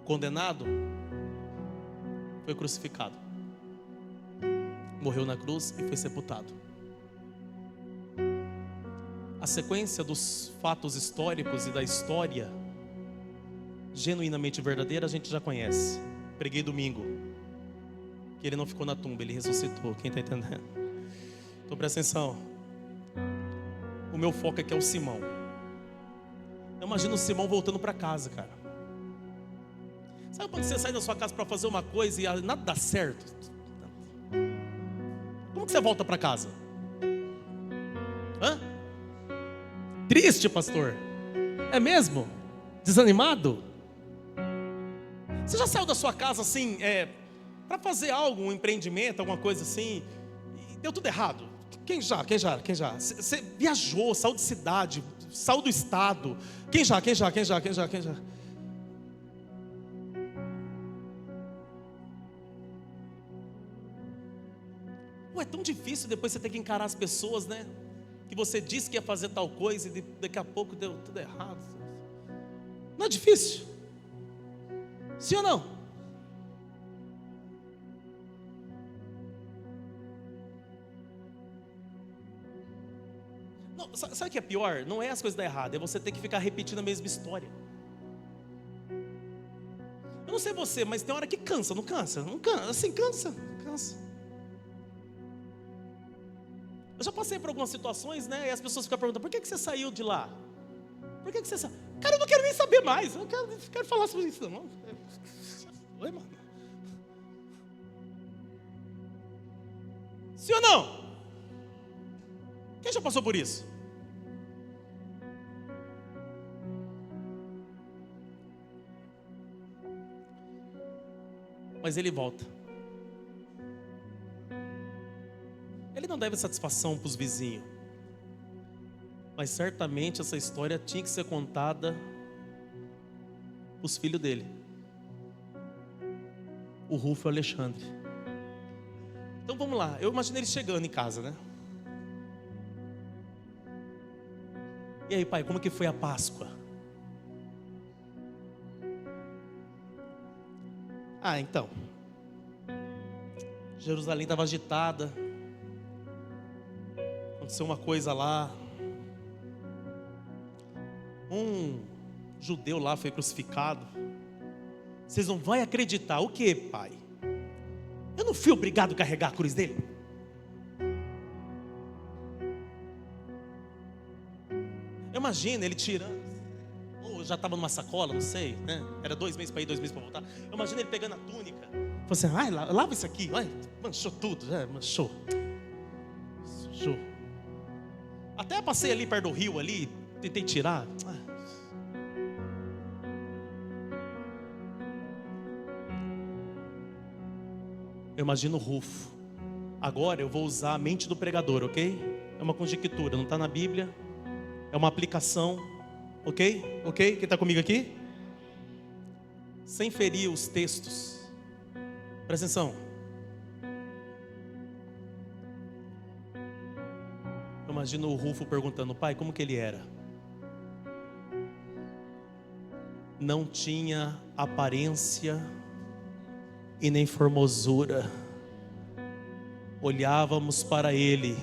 Condenado, foi crucificado, morreu na cruz e foi sepultado. A sequência dos fatos históricos e da história genuinamente verdadeira a gente já conhece. Preguei domingo que ele não ficou na tumba, ele ressuscitou. Quem está entendendo? Então presta atenção. O meu foco aqui é o Simão. Eu imagino o Simão voltando para casa, cara. Sabe quando você sai da sua casa para fazer uma coisa e nada dá certo? Como que você volta para casa? Hã? Triste, pastor? É mesmo? Desanimado? Você já saiu da sua casa assim, para fazer algo, um empreendimento, alguma coisa assim, e deu tudo errado? Quem já? Você viajou, saiu de cidade, saiu do estado. Quem já? É tão difícil depois você ter que encarar as pessoas, né? Que você disse que ia fazer tal coisa e daqui a pouco deu tudo errado. Não é difícil? Sim ou não? Não, sabe o que é pior? Não é as coisas dar errado, é você ter que ficar repetindo a mesma história. Eu não sei você, mas tem hora que cansa, não cansa? Não cansa, assim, cansa. Eu já passei por algumas situações, né? E as pessoas ficam perguntando: por que você saiu de lá? Por que você saiu? Cara, eu não quero nem saber mais. Eu não quero falar sobre isso, não. Oi, mano. Sim ou não? Quem já passou por isso? Mas ele volta. Ele não deve satisfação para os vizinhos, mas certamente essa história tinha que ser contada para os filhos dele, o Rufo e o Alexandre. Então vamos lá, eu imaginei ele chegando em casa, né? E aí, pai, como que foi a Páscoa? Então, Jerusalém estava agitada, aconteceu uma coisa lá, um judeu lá foi crucificado. Vocês não vão acreditar. O que, pai? Eu não fui obrigado a carregar a cruz dele? Imagina ele tirando, ou já estava numa sacola, não sei, né? Era 2 meses para ir, 2 meses para voltar. Imagina ele pegando a túnica. Falou assim, ai, lava isso aqui. Ai, manchou tudo, manchou. Sujou. Até passei ali perto do rio ali, tentei tirar. Eu imagino o Rufo. Agora eu vou usar a mente do pregador, ok? É uma conjectura, não está na Bíblia. É uma aplicação, ok? Ok? Quem está comigo aqui? Sem ferir os textos. Presta atenção. Eu imagino o Rufo perguntando, pai, como que ele era? Não tinha aparência e nem formosura. Olhávamos para ele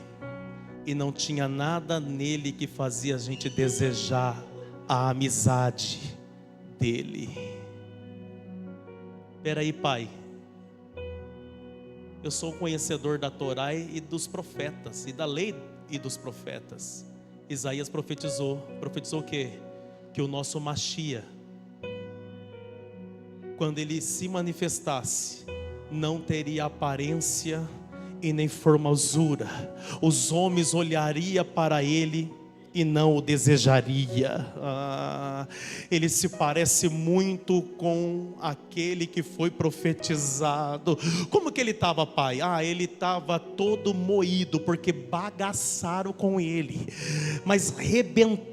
e não tinha nada nele que fazia a gente desejar a amizade dele. Espera aí, pai. Eu sou conhecedor da Torá e dos profetas, e da lei e dos profetas. Isaías profetizou o quê? Que o nosso Mashiach, quando ele se manifestasse, não teria aparência e nem formosura. Os homens olhariam para ele e não o desejaria. Ele se parece muito com aquele que foi profetizado. Como que ele estava, pai? Ele estava todo moído, porque bagaçaram com ele, mas rebentaram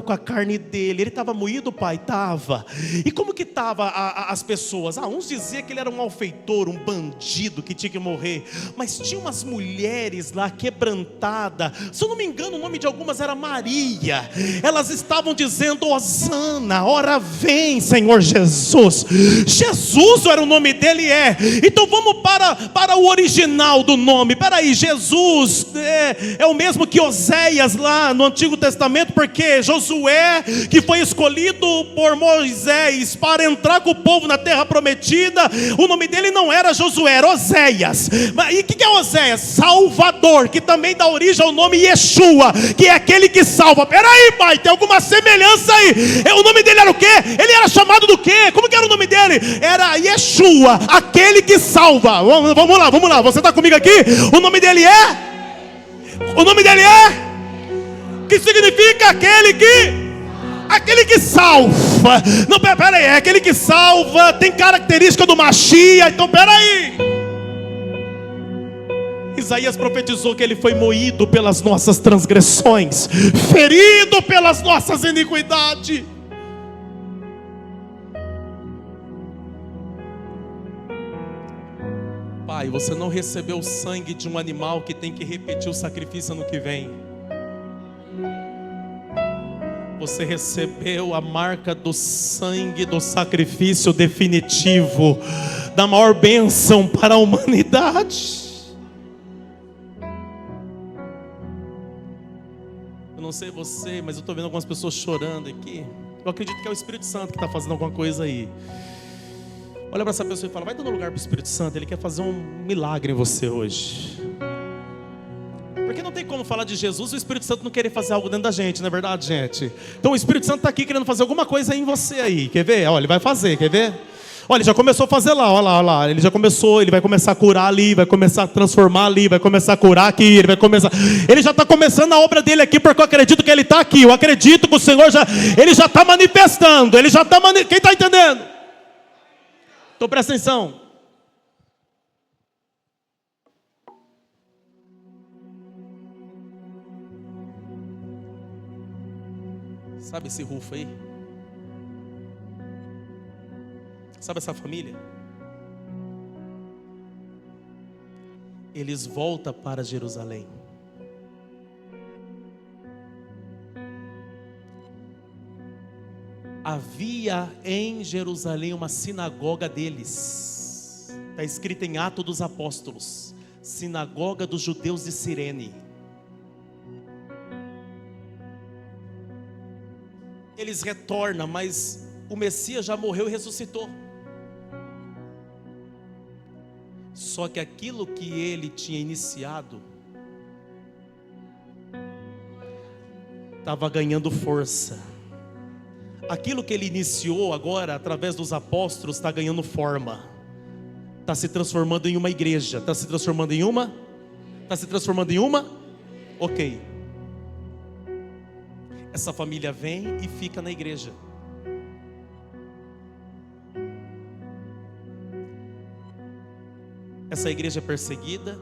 com a carne dele. Ele estava moído, pai? Estava. E como que estava as pessoas? Uns diziam que ele era um malfeitor, um bandido que tinha que morrer, mas tinha umas mulheres lá quebrantadas. Se eu não me engano, o nome de algumas era Maria. Elas estavam dizendo, Hosana, ora vem, Senhor Jesus. Jesus era o nome dele, Então vamos para o original do nome. Peraí, Jesus é o mesmo que Oséias lá no Antigo Testamento, porque Josué, que foi escolhido por Moisés para entrar com o povo na terra prometida, o nome dele não era Josué, era Oséias. E o que é Oséias? Salvador, que também dá origem ao nome Yeshua, que é aquele que salva. Peraí, pai, tem alguma semelhança aí? O nome dele era o quê? Ele era chamado do quê? Como que era o nome dele? Era Yeshua, aquele que salva. Vamos lá, você está comigo aqui? O nome dele que significa aquele que salva. Não, peraí, é aquele que salva, tem característica do Mashiach. Então peraí, Isaías profetizou que ele foi moído pelas nossas transgressões, ferido pelas nossas iniquidades. Pai, você não recebeu o sangue de um animal que tem que repetir o sacrifício ano que vem. Você recebeu a marca do sangue do sacrifício definitivo, da maior bênção para a humanidade. Eu não sei você, mas eu estou vendo algumas pessoas chorando aqui. Eu acredito que é o Espírito Santo que está fazendo alguma coisa aí. Olha para essa pessoa e fala, vai dando lugar para o Espírito Santo, ele quer fazer um milagre em você hoje. Porque não tem como falar de Jesus e o Espírito Santo não querer fazer algo dentro da gente, não é verdade, gente? Então o Espírito Santo está aqui querendo fazer alguma coisa em você aí, quer ver? Olha, ele vai fazer, quer ver? Olha, ele já começou a fazer lá, olha lá, ele já começou, ele vai começar a curar ali, vai começar a transformar ali, vai começar a curar aqui, ele já está começando a obra dele aqui, porque eu acredito que ele está aqui, eu acredito que o Senhor ele já está manifestando, quem está entendendo? Então presta atenção. Sabe esse Rufo aí? Sabe essa família? Eles voltam para Jerusalém. Havia em Jerusalém uma sinagoga deles. Está escrito em Atos dos Apóstolos, sinagoga dos judeus de Cirene. Eles retornam, mas o Messias já morreu e ressuscitou. Só que aquilo que ele tinha iniciado, estava ganhando força. Aquilo que ele iniciou agora, através dos apóstolos, está ganhando forma. Está se transformando em uma igreja. Está se transformando em uma? Está se transformando em uma? Ok. Essa família vem e fica na igreja. Essa igreja é perseguida.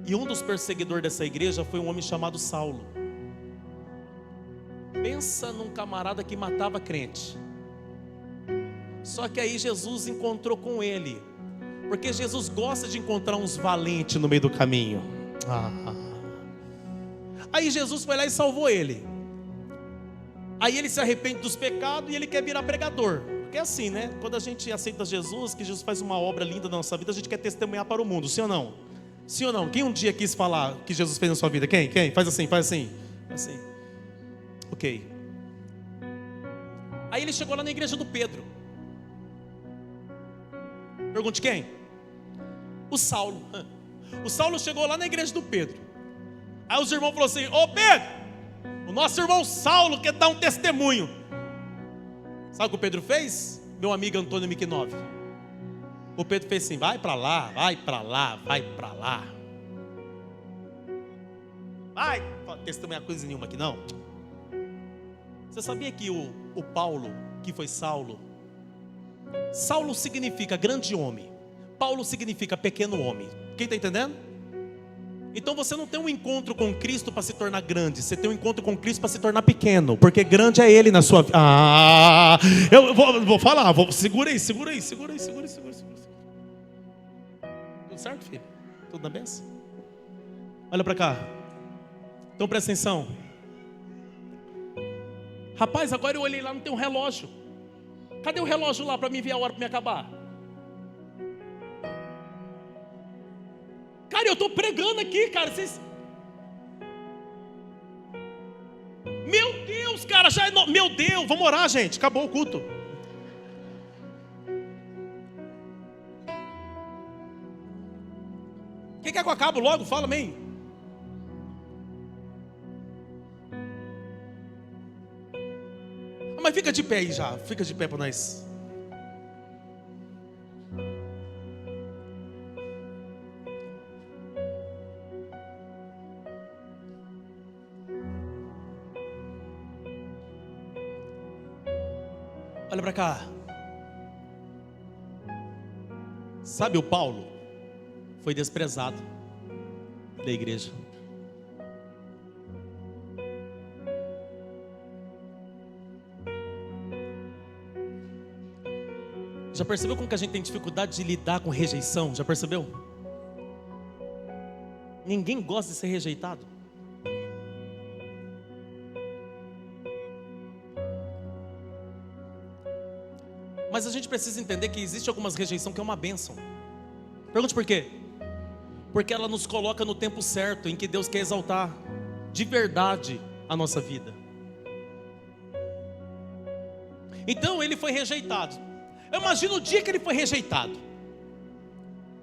E um dos perseguidores dessa igreja foi um homem chamado Saulo. Pensa num camarada que matava crente. Só que aí Jesus encontrou com ele. Porque Jesus gosta de encontrar uns valentes no meio do caminho. Aí Jesus foi lá e salvou ele. Aí ele se arrepende dos pecados e ele quer virar pregador. Porque é assim, né? Quando a gente aceita Jesus, que Jesus faz uma obra linda na nossa vida, a gente quer testemunhar para o mundo, sim ou não? Sim ou não? Quem um dia quis falar o que Jesus fez na sua vida? Quem? Faz assim, faz assim. Assim. Ok. Aí ele chegou lá na igreja do Pedro. Pergunte quem? O Saulo. O Saulo chegou lá na igreja do Pedro. Aí os irmãos falaram assim: ô Pedro, o nosso irmão Saulo quer dar um testemunho. Sabe o que o Pedro fez? Meu amigo Antônio Miquinove. O Pedro fez assim: vai para lá, vai para lá, vai para lá. Vai testemunhar coisa nenhuma aqui não. Você sabia que o Paulo, que foi Saulo, Saulo significa grande homem, Paulo significa pequeno homem. Quem está entendendo? Então você não tem um encontro com Cristo para se tornar grande, você tem um encontro com Cristo para se tornar pequeno, porque grande é Ele na sua vida. Eu vou falar, segura aí. Tudo certo, filho? Tudo na benção? Olha para cá. Então presta atenção. Rapaz, agora eu olhei lá, não tem um relógio. Cadê o relógio lá para mim ver a hora para me acabar? Cara, eu estou pregando aqui, cara. Vocês... Meu Deus, cara, já é... Meu Deus, vamos orar, gente. Acabou o culto. Quem quer que eu acabo logo? Fala, amém. Mas fica de pé aí já. Fica de pé para nós. Olha para cá. Sabe, o Paulo foi desprezado da igreja. Já percebeu como que a gente tem dificuldade de lidar com rejeição? Já percebeu? Ninguém gosta de ser rejeitado. Mas a gente precisa entender que existe algumas rejeições que é uma bênção. Pergunte por quê? Porque ela nos coloca no tempo certo, em que Deus quer exaltar de verdade a nossa vida. Então ele foi rejeitado. Eu imagino o dia que ele foi rejeitado.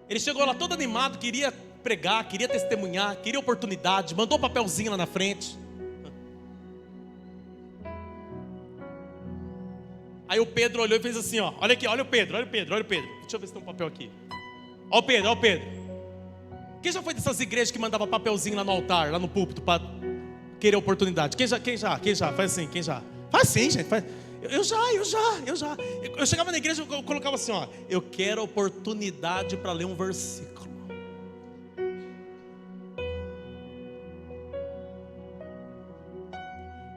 Ele chegou lá todo animado, queria pregar, queria testemunhar, queria oportunidade, mandou um papelzinho lá na frente. Aí o Pedro olhou e fez assim, ó, olha aqui, olha o Pedro. Deixa eu ver se tem um papel aqui. Ó o Pedro. Quem já foi dessas igrejas que mandava papelzinho lá no altar, lá no púlpito, para querer oportunidade? Quem já? Faz assim, quem já? Faz sim, gente, faz. Eu já. Eu chegava na igreja, eu colocava assim, ó, eu quero oportunidade para ler um versículo.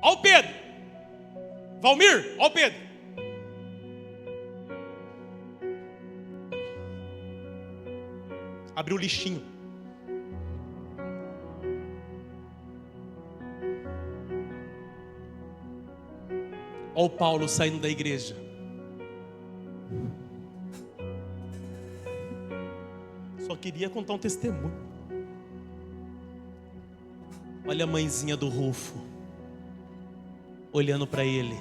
Ó o Pedro. Valmir, ó o Pedro. Abriu o lixinho. Olha o Paulo saindo da igreja. Só queria contar um testemunho. Olha a mãezinha do Rufo olhando para ele.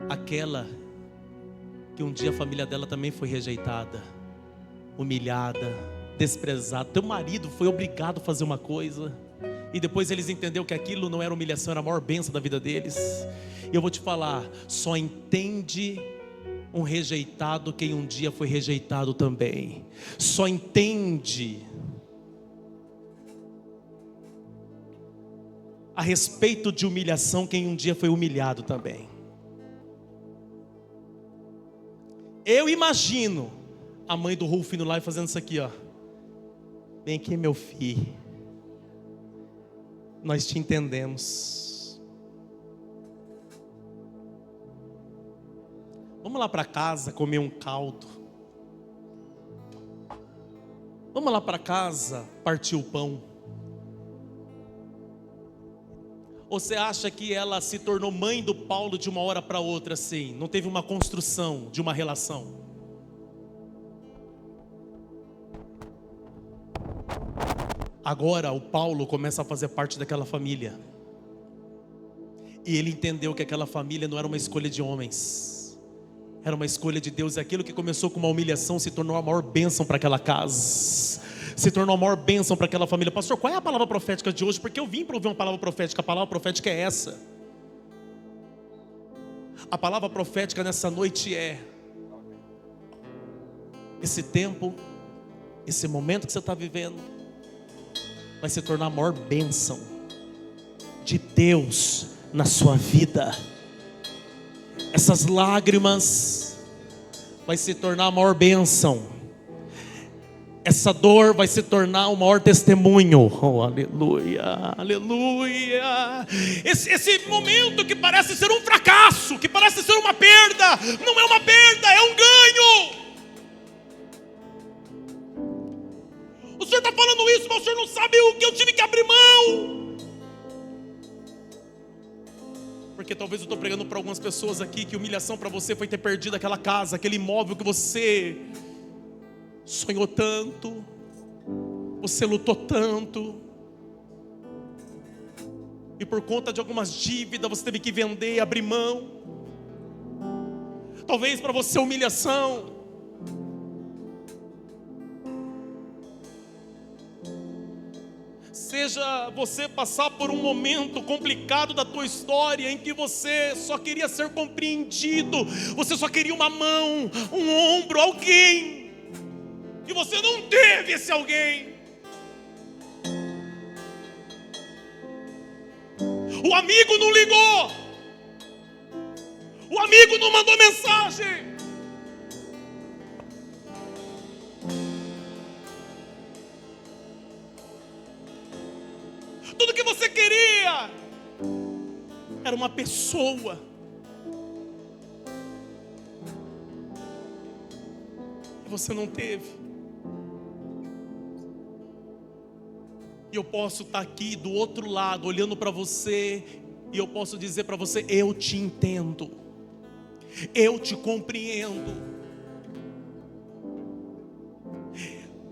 Aquela que um dia a família dela também foi rejeitada, humilhada, desprezado. Teu marido foi obrigado a fazer uma coisa, e depois eles entenderam que aquilo não era humilhação, era a maior bênção da vida deles. E eu vou te falar, só entende um rejeitado quem um dia foi rejeitado também. Só entende a respeito de humilhação quem um dia foi humilhado também. Eu imagino a mãe do Rufino lá fazendo isso aqui, ó. Vem aqui, meu filho, nós te entendemos. Vamos lá para casa comer um caldo. Vamos lá para casa partir o pão. Ou você acha que ela se tornou mãe do Paulo de uma hora para outra assim? Não teve uma construção de uma relação? Agora o Paulo começa a fazer parte daquela família. E ele entendeu que aquela família não era uma escolha de homens, era uma escolha de Deus. E aquilo que começou com uma humilhação se tornou a maior bênção para aquela casa, se tornou a maior bênção para aquela família. Pastor, qual é a palavra profética de hoje? Porque eu vim para ouvir uma palavra profética. A palavra profética é essa. A palavra profética nessa noite é: esse tempo, esse momento que você está vivendo, vai se tornar a maior bênção de Deus na sua vida. Essas lágrimas vai se tornar a maior bênção. Essa dor vai se tornar o maior testemunho. Oh, aleluia, aleluia. Esse momento que parece ser um fracasso, que parece ser uma perda, não é uma perda, é um ganho. O senhor está falando isso, mas o senhor não sabe o que eu tive que abrir mão. Porque talvez eu estou pregando para algumas pessoas aqui que humilhação para você foi ter perdido aquela casa, aquele imóvel que você sonhou tanto, você lutou tanto, e por conta de algumas dívidas você teve que vender, abrir mão. Talvez para você humilhação seja você passar por um momento complicado da tua história, em que você só queria ser compreendido, você só queria uma mão, um ombro, alguém, e você não teve esse alguém. O amigo não ligou, o amigo não mandou mensagem. Tudo que você queria era uma pessoa. E você não teve. E eu posso estar aqui do outro lado, olhando para você, e eu posso dizer para você: eu te entendo, eu te compreendo.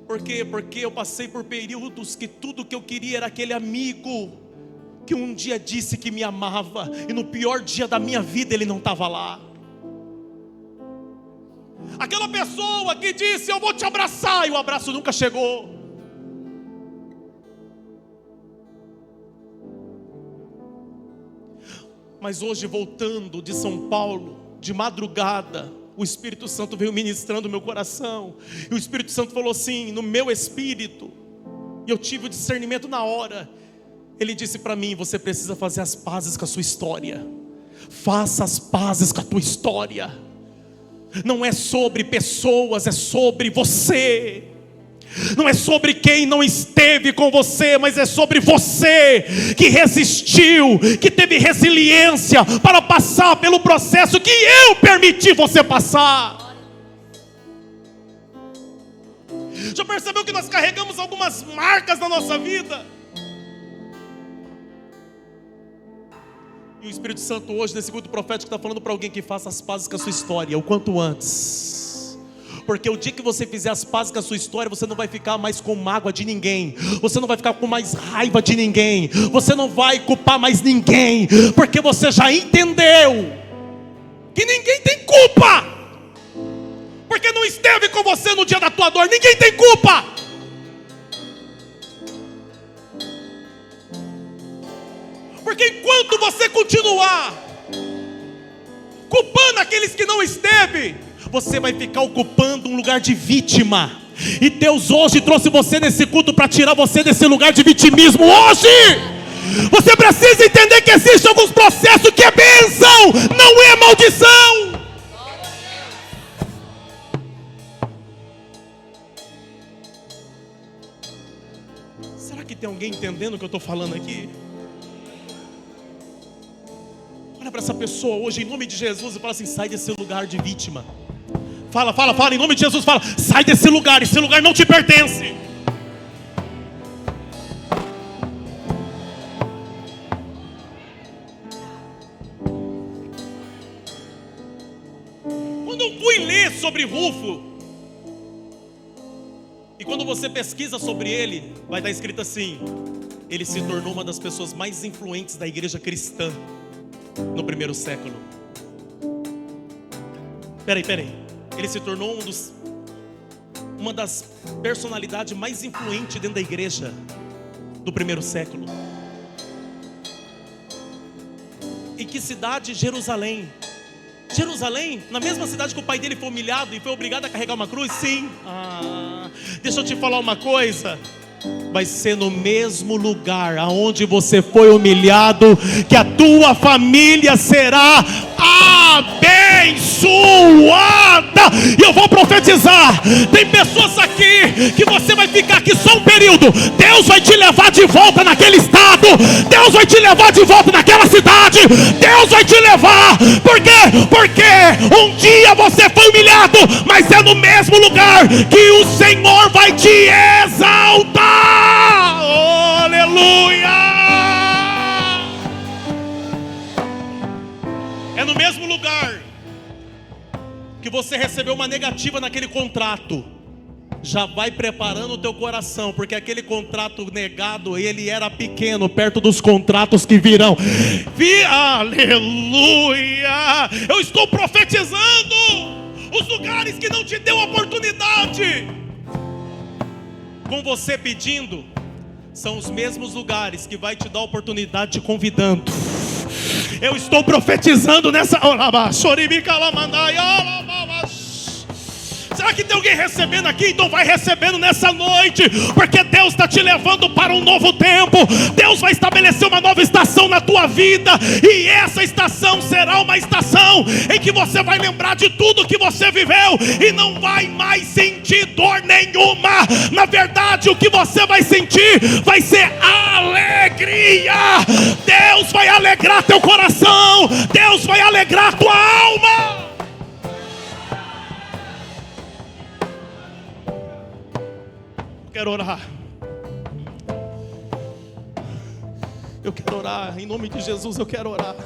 Por quê? Porque eu passei por períodos que tudo que eu queria era aquele amigo que um dia disse que me amava, e no pior dia da minha vida ele não estava lá. Aquela pessoa que disse: eu vou te abraçar, e o abraço nunca chegou. Mas hoje, voltando de São Paulo, de madrugada, o Espírito Santo veio ministrando o meu coração, e o Espírito Santo falou assim no meu espírito, e eu tive o discernimento na hora. Ele disse para mim: você precisa fazer as pazes com a sua história. Faça as pazes com a tua história. Não é sobre pessoas, é sobre você. Não é sobre quem não esteve com você, mas é sobre você que resistiu, que teve resiliência para passar pelo processo que eu permiti você passar. Já percebeu que nós carregamos algumas marcas na nossa vida? E o Espírito Santo hoje, nesse culto profético, está falando para alguém que faça as pazes com a sua história o quanto antes. Porque o dia que você fizer as pazes com a sua história, você não vai ficar mais com mágoa de ninguém, você não vai ficar com mais raiva de ninguém, você não vai culpar mais ninguém, porque você já entendeu que ninguém tem culpa, porque não esteve com você no dia da tua dor. Ninguém tem culpa. Porque enquanto você continuar culpando aqueles que não esteve, você vai ficar ocupando um lugar de vítima. E Deus hoje trouxe você nesse culto para tirar você desse lugar de vitimismo. Hoje você precisa entender que existem alguns processos que é bênção, não é maldição. Será que tem alguém entendendo o que eu estou falando aqui? Olha para essa pessoa hoje em nome de Jesus e fala assim: sai desse lugar de vítima. Fala, em nome de Jesus, fala: sai desse lugar, esse lugar não te pertence. Quando eu fui ler sobre Rufo, e quando você pesquisa sobre ele, vai estar escrito assim: ele se tornou uma das pessoas mais influentes da igreja cristã no primeiro século. Peraí. Ele se tornou uma das personalidades mais influentes dentro da igreja do primeiro século. Em que cidade? Jerusalém. Jerusalém, na mesma cidade que o pai dele foi humilhado e foi obrigado a carregar uma cruz? Sim. Deixa eu te falar uma coisa. Vai ser no mesmo lugar aonde você foi humilhado que a tua família será abençoada. E eu vou profetizar: tem pessoas aqui que você vai ficar aqui só um período, Deus vai te levar de volta naquele estado, Deus vai te levar de volta naquela cidade, Deus vai te levar. Por quê? Porque um dia você foi humilhado, mas é no mesmo lugar que o Senhor vai te exaltar. Oh, aleluia! É no mesmo lugar que você recebeu uma negativa naquele contrato. Já vai preparando o teu coração, porque aquele contrato negado, ele era pequeno perto dos contratos que virão. Aleluia! Eu estou profetizando os lugares que não te deu oportunidade. Com você pedindo, são os mesmos lugares que vai te dar oportunidade te convidando. Eu estou profetizando nessa... Será que tem alguém recebendo aqui? Então vai recebendo nessa noite, porque Deus está te levando para um novo tempo. Deus vai estabelecer uma nova estação na tua vida, e essa estação será uma estação em que você vai lembrar de tudo que você viveu e não vai mais sentir dor nenhuma. Na verdade, o que você vai sentir vai ser alegria. Deus vai alegrar teu coração, Deus vai alegrar tua alma. Quero orar. Eu quero orar, em nome de Jesus eu quero orar.